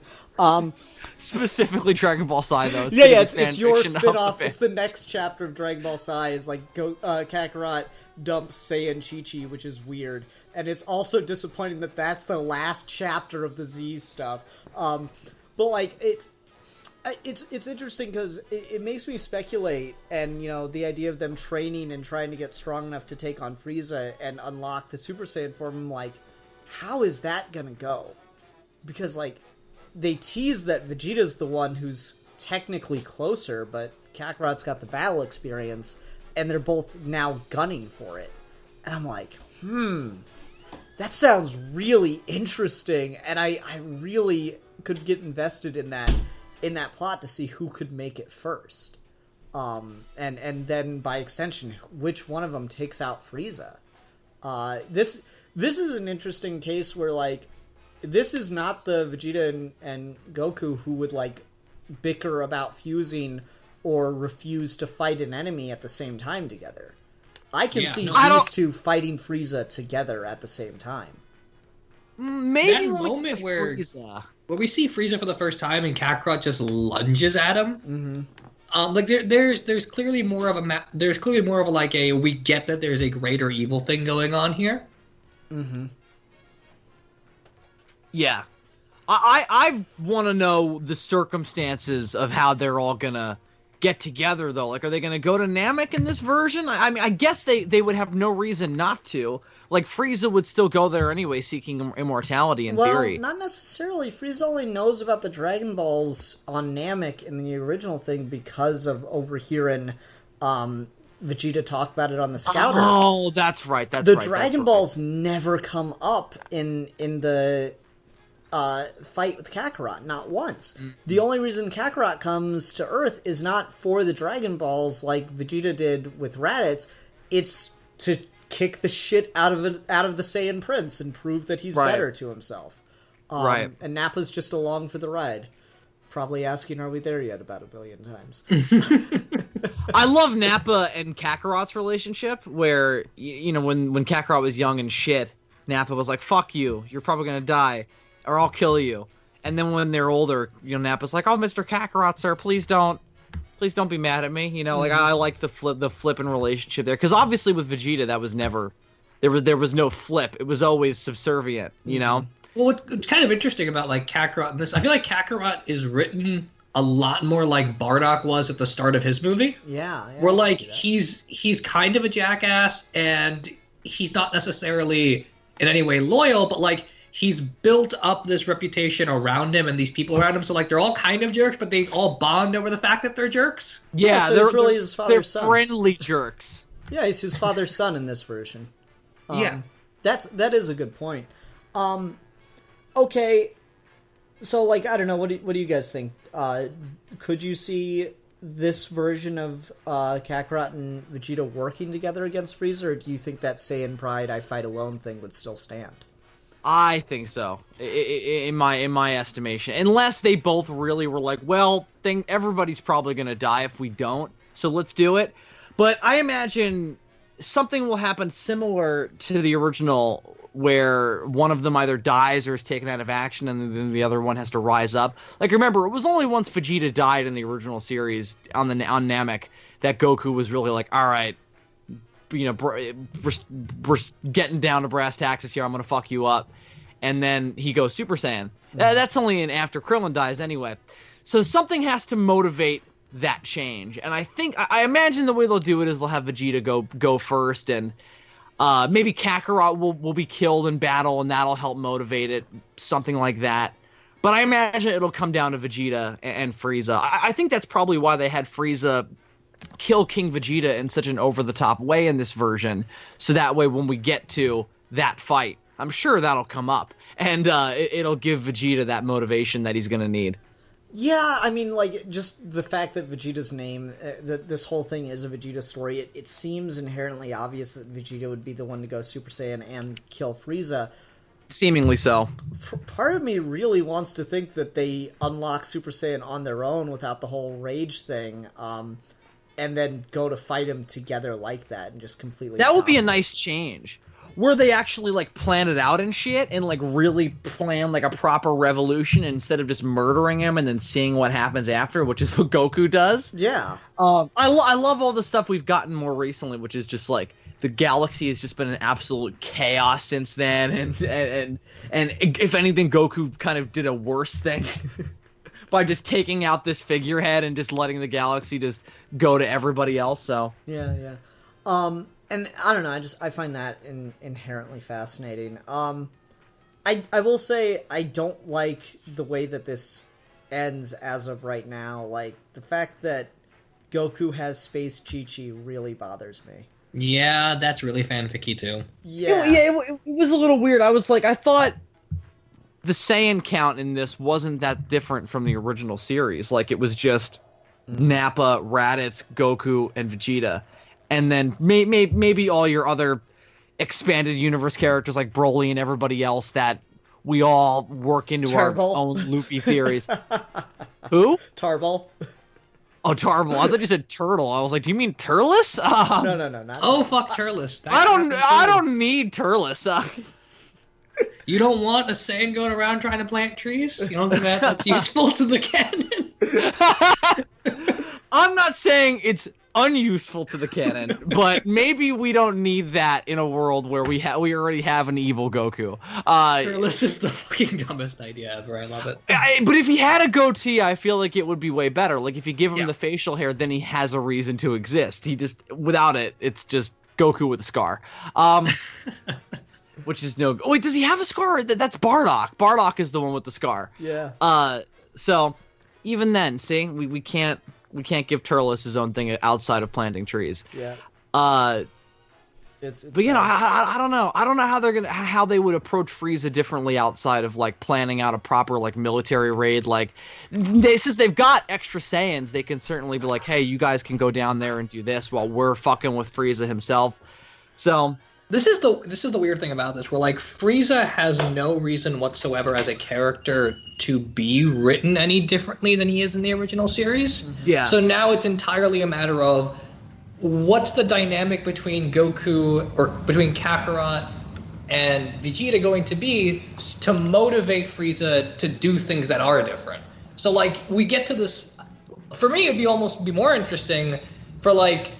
Specifically Dragon Ball Psi, though. It's your spin-off. It's the next chapter of Dragon Ball Psi is like Kakarot dumps Saiyan Chi-Chi, which is weird. And it's also disappointing that that's the last chapter of the Z stuff. But like, it's interesting because it makes me speculate, and the idea of them training and trying to get strong enough to take on Frieza and unlock the Super Saiyan form. I'm like, how is that gonna go? Because like, they tease that Vegeta's the one who's technically closer, but Kakarot's got the battle experience, and they're both now gunning for it. And I'm like, that sounds really interesting, and I really could get invested in that plot to see who could make it first. And then by extension, which one of them takes out Frieza. This is an interesting case where, like, this is not the Vegeta and Goku who would, like, bicker about fusing or refuse to fight an enemy at the same time together. I can see these two fighting Frieza together at the same time. Maybe that moment where we see Frieza for the first time and Kakarot just lunges at him. Like there's clearly more of a like a, we get that there's a greater evil thing going on here. Yeah. I want to know the circumstances of how they're all gonna get together, though. Like, are they gonna go to Namek in this version? I mean, I guess they would have no reason not to. Like, Frieza would still go there anyway, seeking immortality in theory. Well, not necessarily. Frieza only knows about the Dragon Balls on Namek in the original thing because of overhearing Vegeta talk about it on the Scouter. Oh, that's right. The Dragon Balls never come up in the fight with Kakarot, not once. The only reason Kakarot comes to Earth is not for the Dragon Balls like Vegeta did with Raditz. It's to kick the shit out of the Saiyan Prince and prove that he's better to himself. Right. And Nappa's just along for the ride. Probably asking, are we there yet, about 1 billion times. I love Nappa and Kakarot's relationship, where, you know, when Kakarot was young and shit, Nappa was like, fuck you, you're probably gonna die, or I'll kill you. And then when they're older, you know, Nappa's like, oh, Mr. Kakarot, sir, please don't be mad at me. You know, like, I like the flippin' relationship there. Because obviously with Vegeta, that was never, there was no flip. It was always subservient, you know? Well, what's kind of interesting about, like, Kakarot in this, I feel like Kakarot is written a lot more like Bardock was at the start of his movie. Yeah. Where, like, he's kind of a jackass, and he's not necessarily in any way loyal, but, like, he's built up this reputation around him and these people around him. So, like, they're all kind of jerks, but they all bond over the fact that they're jerks. Yeah, so it's really his father's son. They're friendly jerks. Yeah, he's his father's son in this version. Yeah. That is a good point. Okay, so, like, I don't know, what do you guys think? Could you see this version of Kakarot and Vegeta working together against Frieza, or do you think that Saiyan Pride, I fight alone thing would still stand? I think so, in my estimation. Unless they both really were like, well, everybody's probably going to die if we don't, so let's do it. But I imagine something will happen similar to the original, where one of them either dies or is taken out of action, and then the other one has to rise up. Like, remember, it was only once Vegeta died in the original series on Namek that Goku was really like, all right, you know, we're getting down to brass taxes here. I'm gonna fuck you up, and then he goes Super Saiyan. That's only after Krillin dies anyway. So something has to motivate that change, and I imagine the way they'll do it is they'll have Vegeta go first, and maybe Kakarot will be killed in battle, and that'll help motivate it, something like that. But I imagine it'll come down to Vegeta and Frieza. I think that's probably why they had Frieza kill King Vegeta in such an over-the-top way in this version, so that way when we get to that fight, I'm sure that'll come up, and it'll give Vegeta that motivation that he's going to need. Yeah, I mean, like, just the fact that Vegeta's name, that this whole thing is a Vegeta story, it seems inherently obvious that Vegeta would be the one to go Super Saiyan and kill Frieza. Seemingly so. Part of me really wants to think that they unlock Super Saiyan on their own without the whole rage thing, and then go to fight him together like that and just completely... That would be a nice change. Where they actually, like, plan it out and shit, and, like, really plan, like, a proper revolution instead of just murdering him and then seeing what happens after, which is what Goku does. Yeah. I love all the stuff we've gotten more recently, which is just, like, the galaxy has just been an absolute chaos since then, and if anything, Goku kind of did a worse thing by just taking out this figurehead and just letting the galaxy just go to everybody else, so... Yeah. And I don't know, I find that inherently fascinating. I will say I don't like the way that this ends as of right now. Like, the fact that Goku has Space Chi-Chi really bothers me. Yeah, that's really fanficky too. Yeah. It was a little weird. I was like, I thought the Saiyan count in this wasn't that different from the original series. Like, it was just Nappa, Raditz, Goku, and Vegeta. And then maybe all your other expanded universe characters like Broly and everybody else that we all work into our own loopy theories. Who? Tarball. Oh, Tarball. I thought you said Turtle. I was like, do you mean Turles? No, not Oh, fuck Turles. I don't need Turles. You don't want a Saiyan going around trying to plant trees? You don't think that's useful to the canon? I'm not saying it's unuseful to the canon, but maybe we don't need that in a world where we already have an evil Goku. This is the fucking dumbest idea ever. I love it. But if he had a goatee, I feel like it would be way better. Like, if you give him the facial hair, then he has a reason to exist. He just, without it, it's just Goku with a scar. Which is no... Wait, does he have a scar? That's Bardock. Bardock is the one with the scar. Yeah. So, even then, see, we can't give Turles his own thing outside of planting trees. Yeah. But you know, I don't know. I don't know how they would approach Frieza differently outside of like planning out a proper like military raid. Like, since they've got extra Saiyans, they can certainly be like, hey, you guys can go down there and do this while we're fucking with Frieza himself. So this is the weird thing about this. Where like Frieza has no reason whatsoever as a character to be written any differently than he is in the original series. Yeah. So now it's entirely a matter of what's the dynamic between Goku or between Kakarot and Vegeta going to be to motivate Frieza to do things that are different. So like we get to this, for me it'd be more interesting for like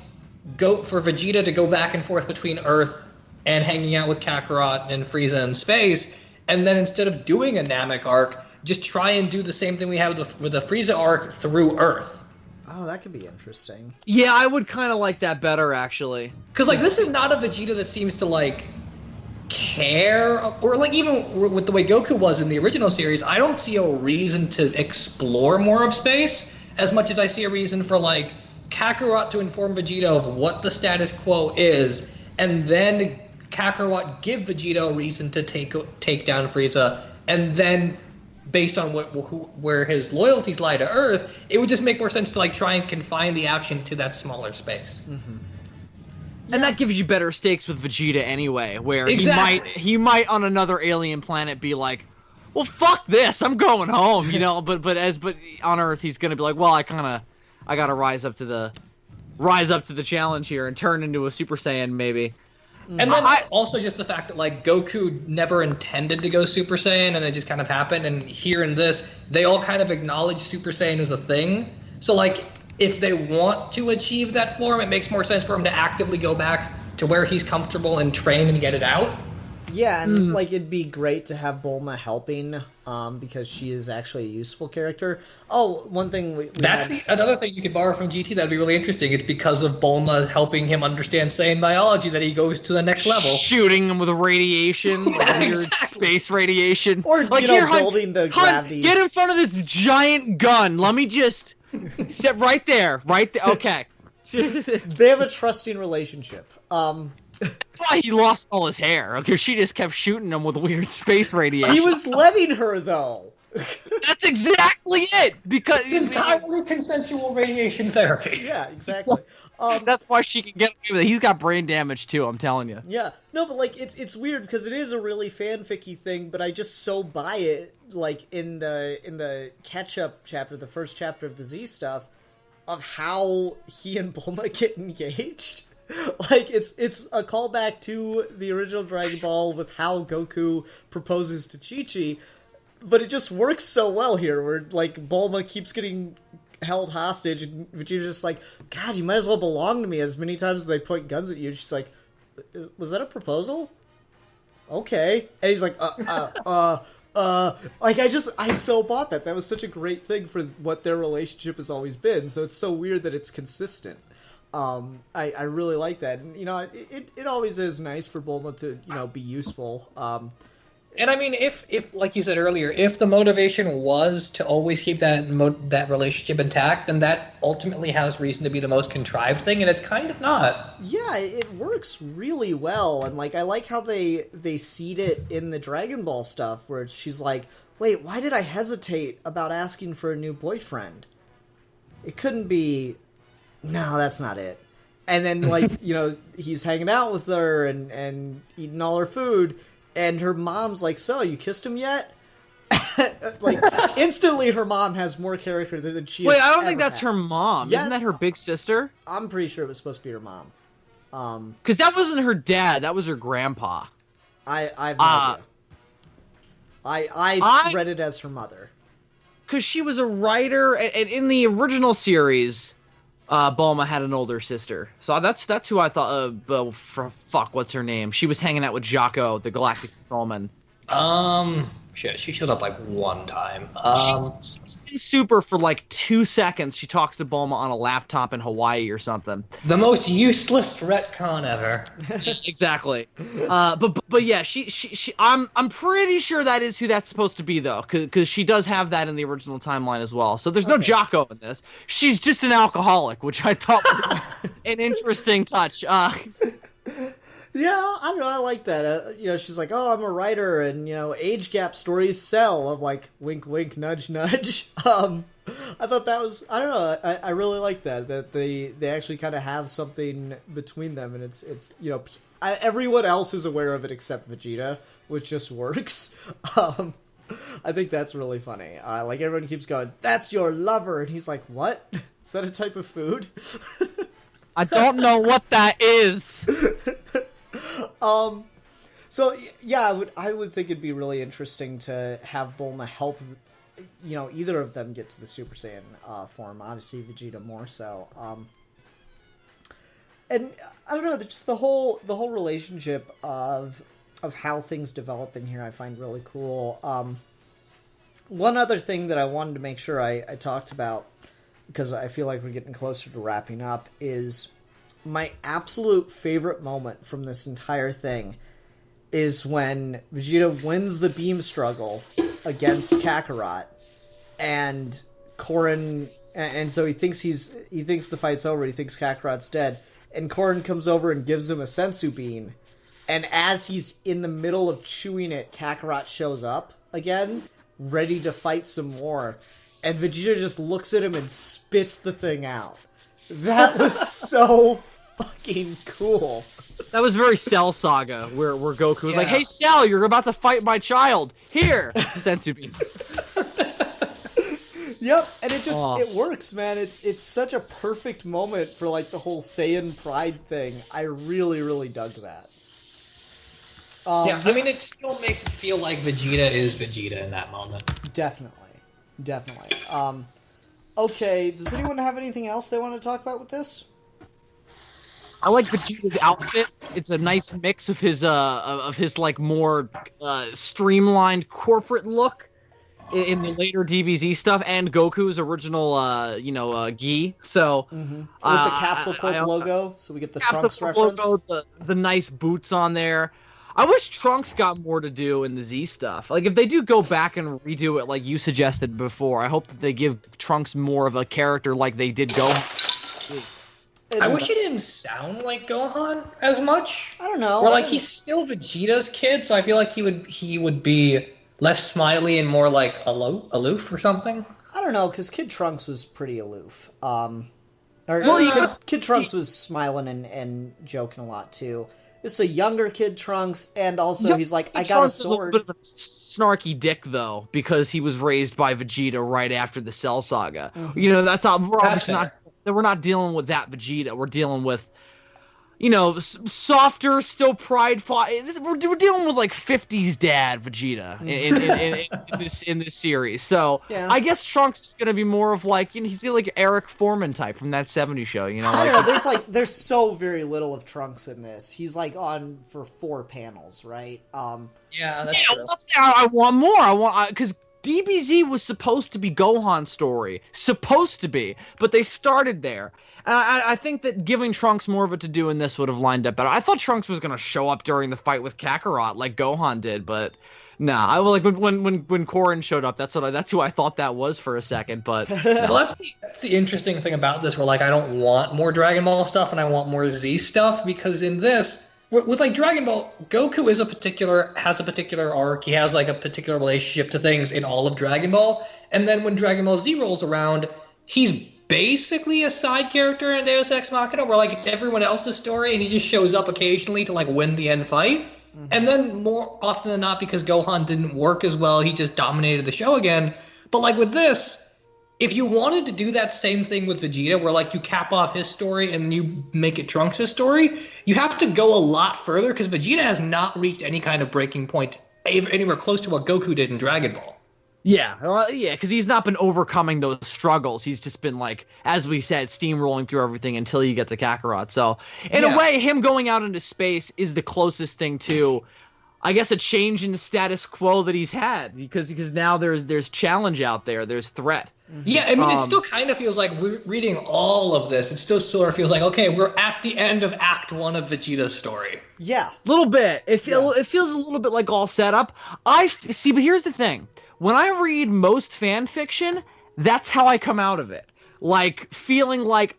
for Vegeta to go back and forth between Earth and hanging out with Kakarot and Frieza in space, and then instead of doing a Namek arc, just try and do the same thing we have with the Frieza arc through Earth. Oh, that could be interesting. yeah, I would kind of like that better actually. Because like this is not a Vegeta that seems to like care, or like even with the way Goku was in the original series, I don't see a reason to explore more of space as much as I see a reason for like Kakarot to inform Vegeta of what the status quo is, and then Kakarot give Vegeta a reason to take down Frieza, and then based on where his loyalties lie to Earth, it would just make more sense to like try and confine the action to that smaller space. Mm-hmm. And that gives you better stakes with Vegeta anyway, where Exactly. he might on another alien planet be like, well, fuck this, I'm going home, you know. but on Earth he's gonna be like, well, I gotta rise up to the challenge here and turn into a Super Saiyan maybe. And then also just the fact that like Goku never intended to go Super Saiyan, and it just kind of happened. And here in this, they all kind of acknowledge Super Saiyan as a thing. So like, if they want to achieve that form, it makes more sense for him to actively go back to where he's comfortable and train and get it out. Yeah, and like it'd be great to have Bulma helping, because she is actually a useful character. Oh, one thing That's another thing you could borrow from GT that'd be really interesting. It's because of Bulma helping him understand Saiyan biology that he goes to the next level. Shooting him with radiation, like weird space radiation. Or, like, you know, here, building the gravity. Get in front of this giant gun. Let me just sit right there. Okay. They have a trusting relationship. That's why he lost all his hair, because she just kept shooting him with weird space radiation. He was letting her, though. That's exactly it, because It's entirely consensual radiation therapy. Yeah, exactly. That's why she can get away with it. He's got brain damage too, I'm telling you. Yeah, no, but like it's weird because it is a really fanficky thing, but I just so buy it. Like in the catch-up chapter, the first chapter of the Z stuff, of how he and Bulma get engaged. Like it's a callback to the original Dragon Ball with how Goku proposes to Chi-Chi, but it just works so well here, where like Bulma keeps getting held hostage, and Vegeta's just like, God, you might as well belong to me. As many times as they point guns at you, she's like, was that a proposal? Okay, and he's like, like I so bought that. That was such a great thing for what their relationship has always been. So it's so weird that it's consistent. I really like that, and you know, it always is nice for Bulma to, you know, be useful. And I mean, if like you said earlier, if the motivation was to always keep that relationship intact, then that ultimately has reason to be the most contrived thing, and it's kind of not. Yeah, it works really well, and like I like how they seed it in the Dragon Ball stuff, where she's like, wait, why did I hesitate about asking for a new boyfriend? It couldn't be. No, that's not it. And then, like, you know, he's hanging out with her and eating all her food, and her mom's like, so, you kissed him yet? Like, instantly her mom has more character than she has. Wait, I don't think ever that's had. her mom. Yeah. Isn't that her big sister? I'm pretty sure it was supposed to be her mom. Because that wasn't her dad, that was her grandpa. I have no idea. I read it as her mother. Because she was a writer, and in the original series, Bulma had an older sister. So that's who I thought, fuck, what's her name? She was hanging out with Jocko, the Galactic Patrolman. Shit, she showed up like one time. She's in Super for like 2 seconds. She talks to Bulma on a laptop in Hawaii or something. The most useless retcon ever. Exactly. But yeah, she I'm pretty sure that is who that's supposed to be though, because she does have that in the original timeline as well. So there's no Jocko in this. She's just an alcoholic, which I thought was an interesting touch. Yeah, I don't know. I like that. She's like, "Oh, I'm a writer, and age gap stories sell." I'm like, "Wink, wink, nudge, nudge." I thought that was. I don't know. I really like that they actually kind of have something between them, and it's everyone else is aware of it except Vegeta, which just works. I think that's really funny. Like everyone keeps going, "That's your lover," and he's like, "What? Is that a type of food?" I don't know what that is. So yeah, I would think it'd be really interesting to have Bulma help, either of them get to the Super Saiyan form. Obviously, Vegeta more so. And I don't know, just the whole relationship of how things develop in here, I find really cool. One other thing that I wanted to make sure I talked about, because I feel like we're getting closer to wrapping up, is my absolute favorite moment from this entire thing is when Vegeta wins the beam struggle against Kakarot, and Korin, and so he thinks the fight's over, he thinks Kakarot's dead, and Korin comes over and gives him a sensu bean, and as he's in the middle of chewing it, Kakarot shows up again, ready to fight some more, and Vegeta just looks at him and spits the thing out. That was so fucking cool. That was very Cell Saga, where Goku was like, "Hey Cell, you're about to fight my child. Here, sensu bean." Yep, and it works, man. It's such a perfect moment for like the whole Saiyan pride thing. I really, really dug that. It still makes it feel like Vegeta is Vegeta in that moment. Definitely. Okay, does anyone have anything else they want to talk about with this? I like Vegeta's outfit. It's a nice mix of his like more streamlined corporate look in the later DBZ stuff, and Goku's original gi. So with the Capsule Corp logo, so we get the Trunks reference. Logo, the nice boots on there. I wish Trunks got more to do in the Z stuff. Like, if they do go back and redo it like you suggested before, I hope that they give Trunks more of a character like they did Gohan. I wish he didn't sound like Gohan as much. I don't know. Or like he's still Vegeta's kid, so I feel like he would be less smiley and more like aloof or something. I don't know, because Kid Trunks was pretty aloof. Kid Trunks was smiling and joking a lot too. This is a younger Kid Trunks, and also he's like, "I got a sword." Is a bit of a snarky dick, though, because he was raised by Vegeta right after the Cell Saga. Mm-hmm. That's how we're not dealing with that Vegeta. We're dealing with, softer, still prideful. We're dealing with like 50s dad Vegeta in this series. So yeah. I guess Trunks is gonna be more of like he's like Eric Foreman type from that '70s show. I don't know. There's so very little of Trunks in this. He's like on for 4 panels, right? Yeah, that's true. I want more. Because DBZ was supposed to be Gohan's story, but they started there. I think that giving Trunks more of a to-do in this would have lined up better. I thought Trunks was going to show up during the fight with Kakarot like Gohan did, but nah. I like when Korin showed up. That's who I thought that was for a second. But no. Well, that's the interesting thing about this. Where like I don't want more Dragon Ball stuff, and I want more Z stuff, because in this, with like Dragon Ball, Goku has a particular arc. He has like a particular relationship to things in all of Dragon Ball, and then when Dragon Ball Z rolls around, he's basically a side character in Deus Ex Machina, where like it's everyone else's story and he just shows up occasionally to like win the end fight. Mm-hmm. And then more often than not, because Gohan didn't work as well, he just dominated the show again. But like with this, if you wanted to do that same thing with Vegeta, where like you cap off his story and you make it Trunks' story, you have to go a lot further, because Vegeta has not reached any kind of breaking point anywhere close to what Goku did in Dragon Ball. Yeah, because he's not been overcoming those struggles. He's just been, like, as we said, steamrolling through everything until you get to Kakarot. So, in a way, him going out into space is the closest thing to, I guess, a change in the status quo that he's had. Because now there's challenge out there. There's threat. Yeah, I mean, it still kind of feels like, we're reading all of this, it still sort of feels like, okay, we're at the end of Act 1 of Vegeta's story. Yeah. A little bit. It feels a little bit like all set up. See, but here's the thing. When I read most fan fiction, that's how I come out of it. like feeling like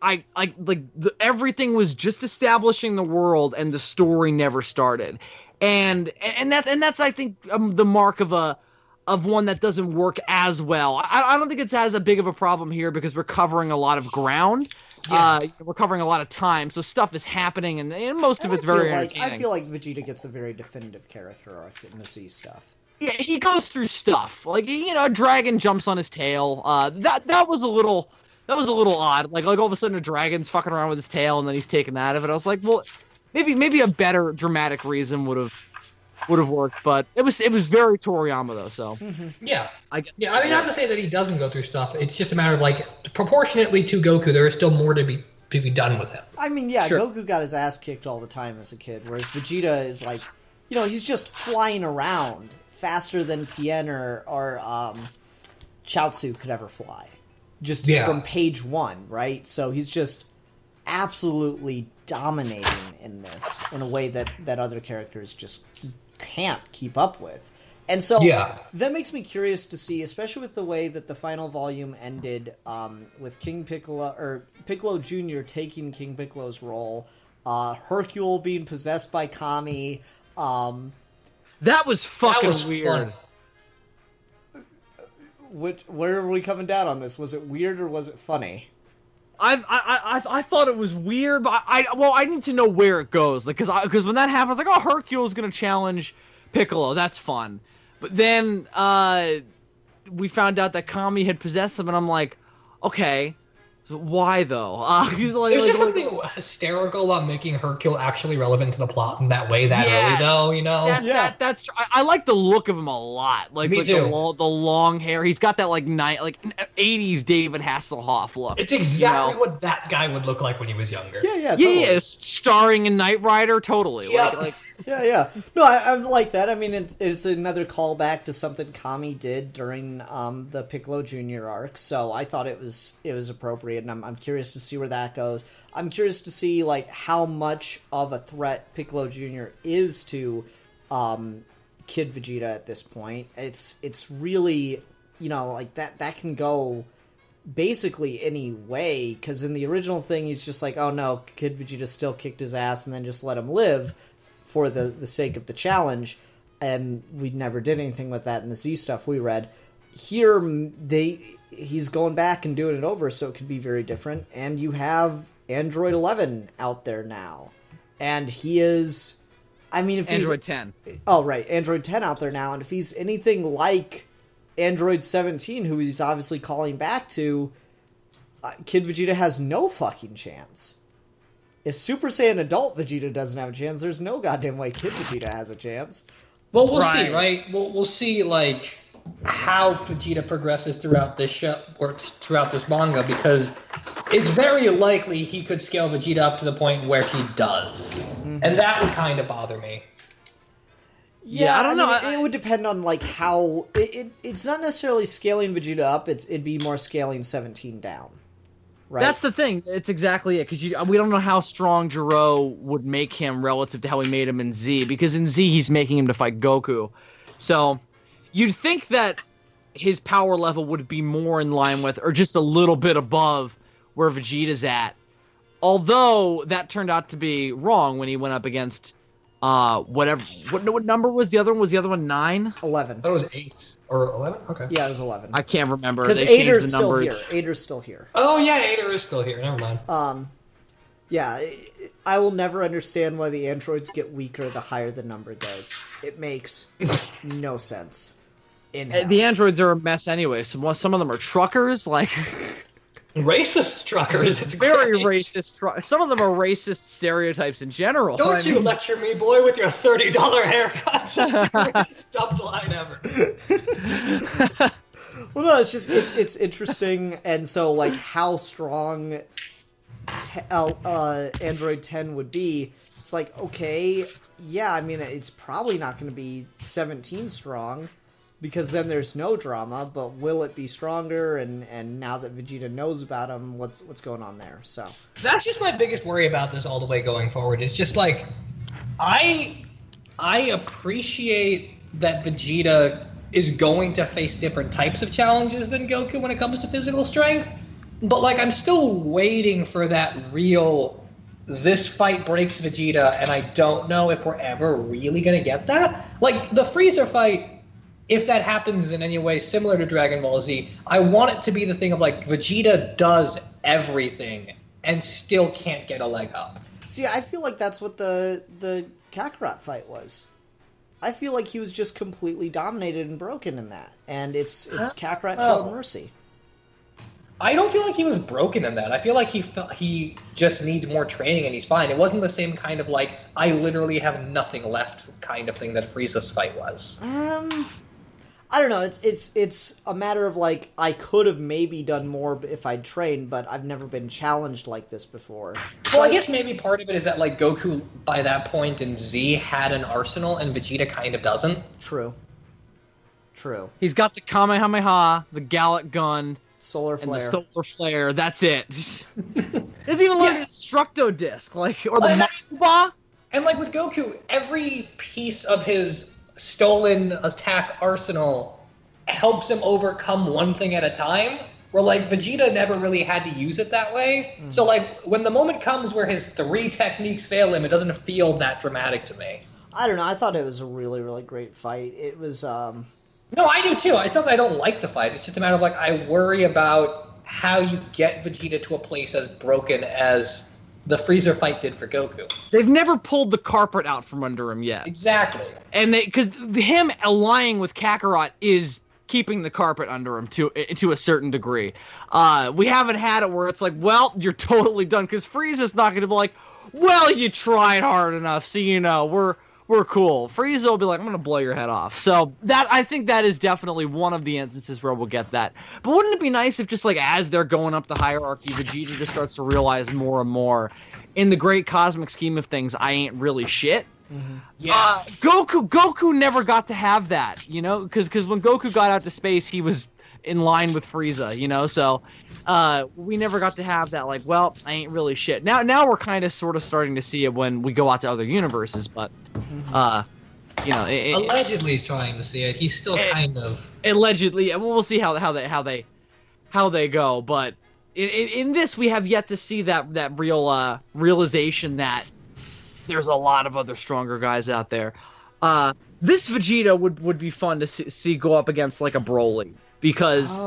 everything was just establishing the world and the story never started, and that's I think the mark of one that doesn't work as well. I don't think it's as a big of a problem here because we're covering a lot of ground. Yeah. We're covering a lot of time, so stuff is happening, and most of it's very entertaining. I feel like Vegeta gets a very definitive character arc in the Z stuff. Yeah, he goes through stuff. Like, a dragon jumps on his tail. That was a little odd. Like all of a sudden a dragon's fucking around with his tail and then he's taken out of it. I was like, well, maybe a better dramatic reason would have worked, but it was very Toriyama though. So yeah, I guess. Yeah, I mean, not to say that he doesn't go through stuff. It's just a matter of like proportionately to Goku, there is still more to be done with him. I mean, yeah, Sure. Goku got his ass kicked all the time as a kid, whereas Vegeta is like, he's just flying around faster than Tien or Chaozu could ever fly, just from page 1, right? So he's just absolutely dominating in this in a way that other characters just can't keep up with. And so that makes me curious to see, especially with the way that the final volume ended, with King Piccolo, or Piccolo Jr. taking King Piccolo's role, Hercule being possessed by Kami. That was fucking weird. Fun. Where are we coming down on this? Was it weird or was it funny? I thought it was weird, but I need to know where it goes, like, because when that happens, like, oh, Hercule's gonna challenge Piccolo, that's fun, but then we found out that Kami had possessed him, and I'm like, okay, so why though? There's just something hysterical about making Hercule actually relevant to the plot in that way early, though, That's true. I like the look of him a lot. Like, Me too. The long hair. He's got that like 80s David Hasselhoff look. It's exactly what that guy would look like when he was younger. Yeah, totally. Yeah, starring in Knight Rider, totally. Yep. Yeah. No, I like that. I mean, it's another callback to something Kami did during the Piccolo Jr. arc, so I thought it was appropriate, and I'm curious to see where that goes. I'm curious to see like how much of a threat Piccolo Jr. is to Kid Vegeta at this point. It's really, like that can go basically any way, because in the original thing he's just like, oh no, Kid Vegeta still kicked his ass and then just let him live for the sake of the challenge, and we never did anything with that in the Z stuff we read. Here he's going back and doing it over, so it could be very different. And you have Android 11 out there now, and he is, I mean, if Android 10. Oh right, Android 10 out there now, and if he's anything like Android 17, who he's obviously calling back to, Kid Vegeta has no fucking chance. If Super Saiyan adult Vegeta doesn't have a chance, there's no goddamn way Kid Vegeta has a chance. Well, we'll see, right? We'll see, like, how Vegeta progresses throughout this show, or throughout this manga, because it's very likely he could scale Vegeta up to the point where he does. Mm-hmm. And that would kind of bother me. Yeah, I don't know. It would depend on, like, how... It's not necessarily scaling Vegeta up, it'd be more scaling 17 down. Right. That's the thing. It's exactly it, because we don't know how strong Jiro would make him relative to how he made him in Z, because in Z he's making him to fight Goku. So you'd think that his power level would be more in line with, or just a little bit above, where Vegeta's at. Although that turned out to be wrong when he went up against whatever. What number was the other one? Was the other one 9? 11. I thought it was 8 or 11. Okay. Yeah, it was 11. I can't remember. Because Ader's still here. Ader's still here. Oh yeah, Ader is still here. Never mind. Yeah, I will never understand why the androids get weaker the higher the number goes. It makes no sense. The androids are a mess anyway. Some of them are truckers, like racist truckers. It's very great. racist. Some of them are racist stereotypes in general. Don't you lecture me, boy, with your $30 haircuts. That's the greatest stuffed line ever. Well, no, it's just it's interesting, and so like how strong Android 10 would be. It's like, okay, yeah, I mean, it's probably not going to be 17 strong, because then there's no drama, but will it be stronger? And now that Vegeta knows about him, what's going on there? So that's just my biggest worry about this all the way going forward. It's just like, I appreciate that Vegeta is going to face different types of challenges than Goku when it comes to physical strength, But like, I'm still waiting for that real. This fight breaks Vegeta, and I don't know if we're ever really gonna get that. Like the Frieza fight, if that happens in any way similar to Dragon Ball Z, I want it to be the thing of like Vegeta does everything and still can't get a leg up. See, I feel like that's what the Kakarot fight was. I feel like he was just completely dominated and broken in that, and it's Kakarot showed mercy. I don't feel like he was broken in that. I feel like he just needs more training and he's fine. It wasn't the same kind of like I literally have nothing left kind of thing that Frieza's fight was. I don't know. It's a matter of like I could have maybe done more if I'd trained, but I've never been challenged like this before. Well, I guess maybe part of it is that like Goku by that point in Z had an arsenal and Vegeta kind of doesn't. True. He's got the Kamehameha, the Gallic Gun, Solar Flare. and the Solar Flare. That's it. There's even like an Instructo Disc, like or the Matsuba. And like with Goku, every piece of his stolen attack arsenal helps him overcome one thing at a time. Where like Vegeta never really had to use it that way. So like when the moment comes where his 3 techniques fail him, it doesn't feel that dramatic to me. I don't know. I thought it was a really, really great fight. It was. No, I do too. It's not that I don't like the fight. It's just a matter of like I worry about how you get Vegeta to a place as broken as the Freezer fight did for Goku. They've never pulled the carpet out from under him yet. Exactly. And because him allying with Kakarot is keeping the carpet under him to a certain degree. We haven't had it where it's like, well, you're totally done, because Frieza's not going to be like, well, you tried hard enough, so you know we're cool. Frieza will be like, I'm going to blow your head off. So I think that is definitely one of the instances where we'll get that. But wouldn't it be nice if just like as they're going up the hierarchy, Vegeta just starts to realize more and more, in the great cosmic scheme of things, I ain't really shit. Mm-hmm. Yeah. Goku never got to have that, you know, because when Goku got out to space, he was in line with Frieza, you know, so we never got to have that, like, well, I ain't really shit. Now we're kind of sort of starting to see it when we go out to other universes, but you know, allegedly he's trying to see it. He's still kind of allegedly. We'll see how they go, but in this we have yet to see that real realization that there's a lot of other stronger guys out there. This Vegeta would be fun to see go up against like a Broly, because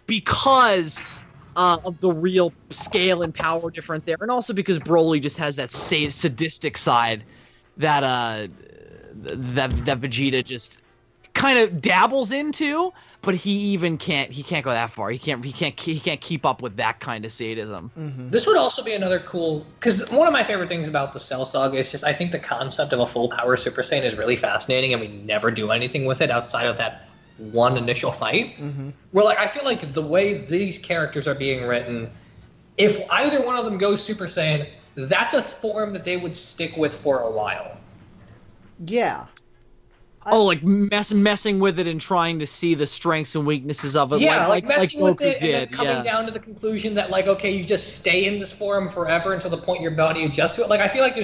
because of the real scale and power difference there, and also because Broly just has that sadistic side that that Vegeta just kind of dabbles into, but he can't go that far. He can't keep up with that kind of sadism. Mm-hmm. This would also be another cool, because one of my favorite things about the Cell Saga is just I think the concept of a full power Super Saiyan is really fascinating, and we never do anything with it outside of that one initial fight. Mm-hmm. Where like I feel like the way these characters are being written, if either one of them goes Super Saiyan, that's a form that they would stick with for a while. Yeah. Like messing with it and trying to see the strengths and weaknesses of it, yeah, like messing Goku with it did, and then coming down to the conclusion that like, okay, you just stay in this form forever until the point your body adjusts to it. Like I feel like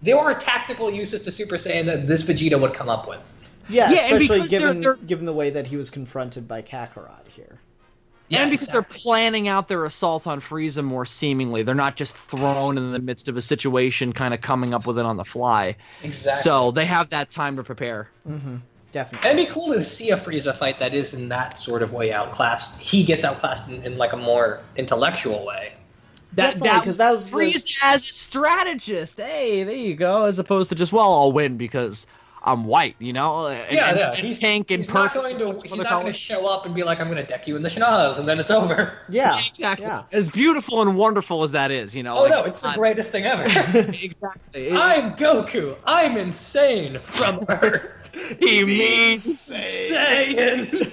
there are tactical uses to Super Saiyan that this Vegeta would come up with. Yeah, especially they're given the way that he was confronted by Kakarot here. Yeah, and because they're planning out their assault on Frieza more seemingly. They're not just thrown in the midst of a situation, kind of coming up with it on the fly. Exactly. So they have that time to prepare. Mm-hmm. Definitely. It'd be cool to see a Frieza fight that is in that sort of way outclassed. He gets outclassed in like a more intellectual way. Because that was Frieza as a strategist. Hey, there you go. As opposed to just, well, I'll win because I'm white, you know? He's pink and he's not purple. He's not going to show up and be like, I'm going to deck you in the Shanaz, and then it's over. Yeah, exactly. Yeah. As beautiful and wonderful as that is, you know? Oh, no, it's the greatest thing ever. Exactly. I'm Goku. I'm insane from Earth. He means Saiyan.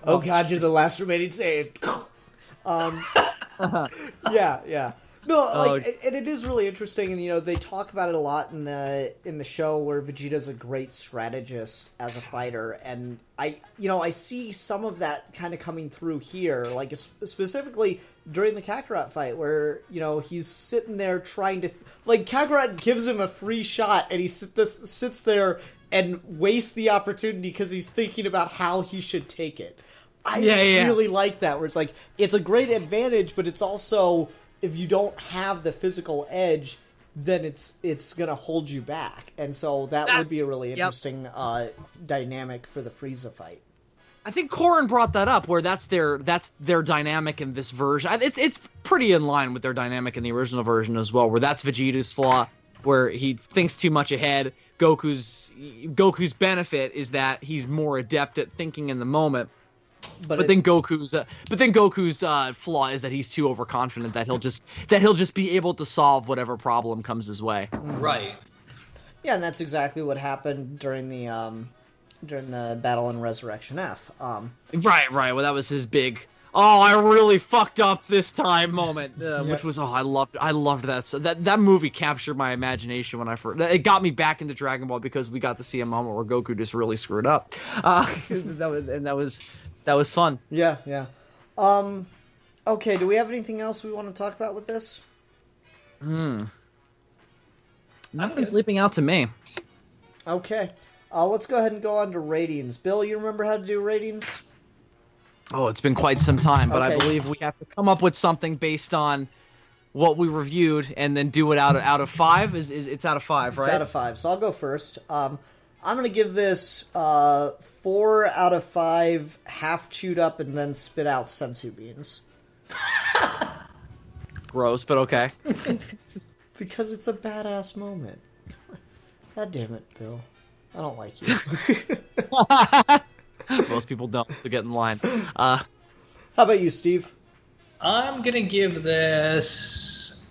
Oh God, you're the last remaining Saiyan. Yeah. No, and it is really interesting, and you know they talk about it a lot in the show where Vegeta's a great strategist as a fighter, and I see some of that kind of coming through here, like specifically during the Kakarot fight, where you know he's sitting there trying to, like, Kakarot gives him a free shot, and he sits there and waste the opportunity because he's thinking about how he should take it. I Yeah. really like that, where it's like, it's a great advantage, but it's also, if you don't have the physical edge, then it's gonna hold you back. And so that would be a really interesting dynamic for the Frieza fight. I think Corrin brought that up, where that's their dynamic in this version. It's pretty in line with their dynamic in the original version as well, where that's Vegeta's flaw, where he thinks too much ahead. Goku's benefit is that he's more adept at thinking in the moment. But then Goku's flaw is that he's too overconfident that he'll just be able to solve whatever problem comes his way. Right. Yeah, and that's exactly what happened during the battle in Resurrection F. Right. Well, that was his big, I really fucked up this time moment, which was, I loved that. So that movie captured my imagination when it got me back into Dragon Ball, because we got to see a moment where Goku just really screwed up. That was fun. Yeah. Okay, do we have anything else we want to talk about with this? Nothing's leaping out to me. Okay. Let's go ahead and go on to ratings. Bill, you remember how to do ratings? Oh, it's been quite some time, but Okay. I believe we have to come up with something based on what we reviewed and then do it out of 5. It's out of 5, right? It's out of 5, so I'll go first. I'm going to give this 4 out of 5 half chewed up and then spit out sensu beans. Gross, but okay. Because it's a badass moment. God damn it, Bill. I don't like you. Most people don't, so get in line. How about you, Steve? I'm going to give this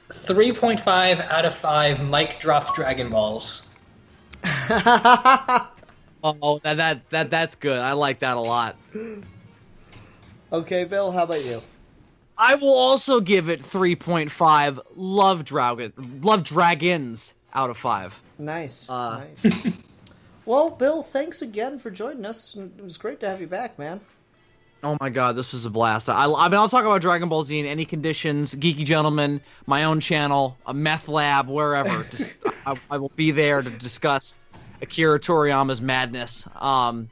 3.5 out of 5 mic dropped Dragon Balls. Oh, that's good. I like that a lot. Okay, Bill, how about you? I will also give it 3.5 love dragons out of 5. Nice. Nice. Well, Bill, thanks again for joining us. It was great to have you back, man. Oh my god, this was a blast. I'll talk about Dragon Ball Z in any conditions. Geeky Gentleman, my own channel, a meth lab, wherever. I will be there to discuss Akira Toriyama's madness.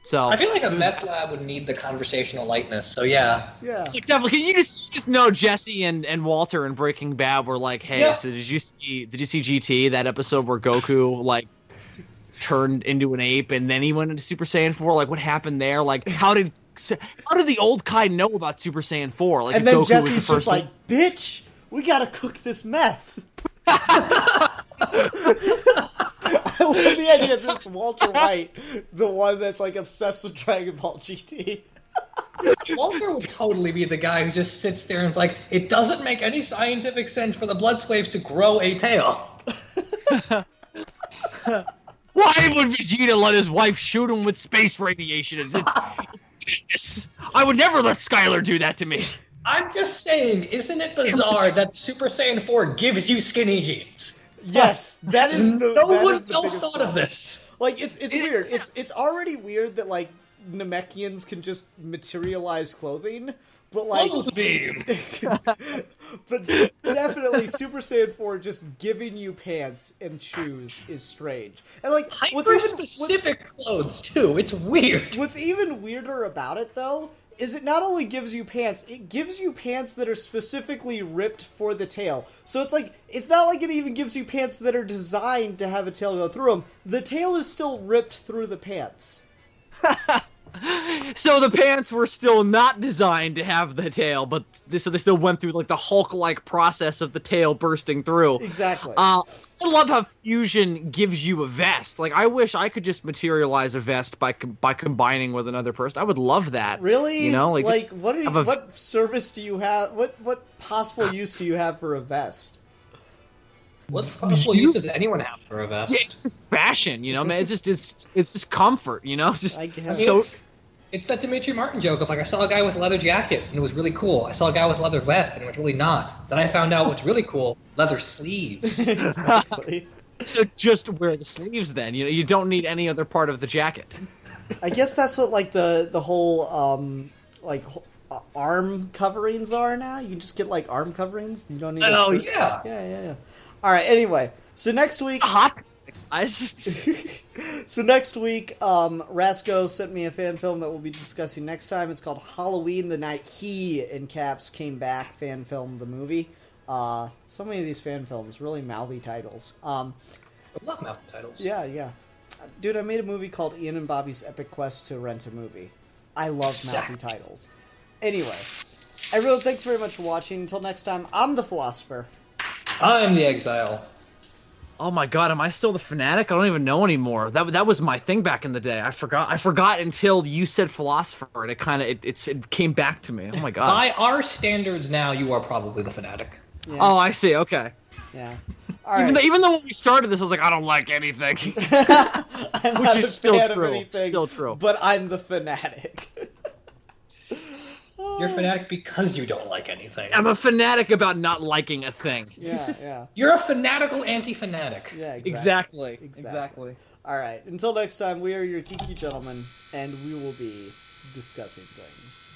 So I feel like a meth lab would need the conversational lightness, so yeah. Yeah. Definitely. Can you just know Jesse and Walter in Breaking Bad were like, hey, Yeah. so did you see GT, that episode where Goku like turned into an ape and then he went into Super Saiyan 4? Like, what happened there? Like, how did the old Kai know about Super Saiyan 4? Like, And then Jesse's just like, bitch, we gotta cook this meth. I love the idea of this Walter White, the one that's like obsessed with Dragon Ball GT. Walter would totally be the guy who just sits there and is like, it doesn't make any scientific sense for the blood slaves to grow a tail. Why would Vegeta let his wife shoot him with space radiation? I would never let Skylar do that to me. I'm just saying, isn't it bizarre that Super Saiyan 4 gives you skinny jeans? Yes, that is the No that one is the else biggest thought problem. of this. Like, it's weird. It's already weird that, like, Namekians can just materialize clothing, but, like... Clothes beam. But definitely Super Saiyan 4 just giving you pants and shoes is strange. And, like, Hyper-specific clothes, too. It's weird. What's even weirder about it, though, is it not only gives you pants, it gives you pants that are specifically ripped for the tail. So it's like, it's not like it even gives you pants that are designed to have a tail go through them. The tail is still ripped through the pants. So the pants were still not designed to have the tail, but so they still went through like the Hulk-like process of the tail bursting through. Exactly. I love how Fusion gives you a vest. Like, I wish I could just materialize a vest by combining with another person. I would love that. Really? You know, like what service do you have? What possible use do you have for a vest? What possible use does anyone have for a vest? Yeah, it's just fashion, you know, man. It's just comfort, you know. Just I guess. so. It's that Dimitri Martin joke of like, I saw a guy with a leather jacket and it was really cool. I saw a guy with a leather vest and it was really not. Then I found out what's really cool: leather sleeves. Exactly. So just wear the sleeves then. You know, you don't need any other part of the jacket. I guess that's what like the whole arm coverings are now. You can just get like arm coverings. You don't need. Oh shirt. yeah. Yeah. All right. Anyway, so next week. It's hot. I just... So next week, Rasco sent me a fan film that we'll be discussing next time. It's called Halloween: The Night He, in caps, came back. Fan film, the movie. So many of these fan films, really mouthy titles. I love mouthy titles. Yeah. Dude, I made a movie called Ian and Bobby's Epic Quest to Rent a Movie. I love mouthy titles. Anyway, everyone, thanks very much for watching. Until next time, I'm the Philosopher. I'm the Exile. Oh my god, am I still the fanatic? I don't even know anymore. That was my thing back in the day. I forgot until you said philosopher, and it came back to me. Oh my god. By our standards now, you are probably the fanatic. Yeah. Oh, I see. Okay. Yeah. All right. Even though when we started this, I was like, I don't like anything. I'm Which not is a still fan true. Of anything, Still true. But I'm the fanatic. You're a fanatic because you don't like anything. I'm a fanatic about not liking a thing. Yeah. You're a fanatical anti-fanatic. Yeah, Exactly. All right. Until next time, we are your geeky gentlemen, and we will be discussing things.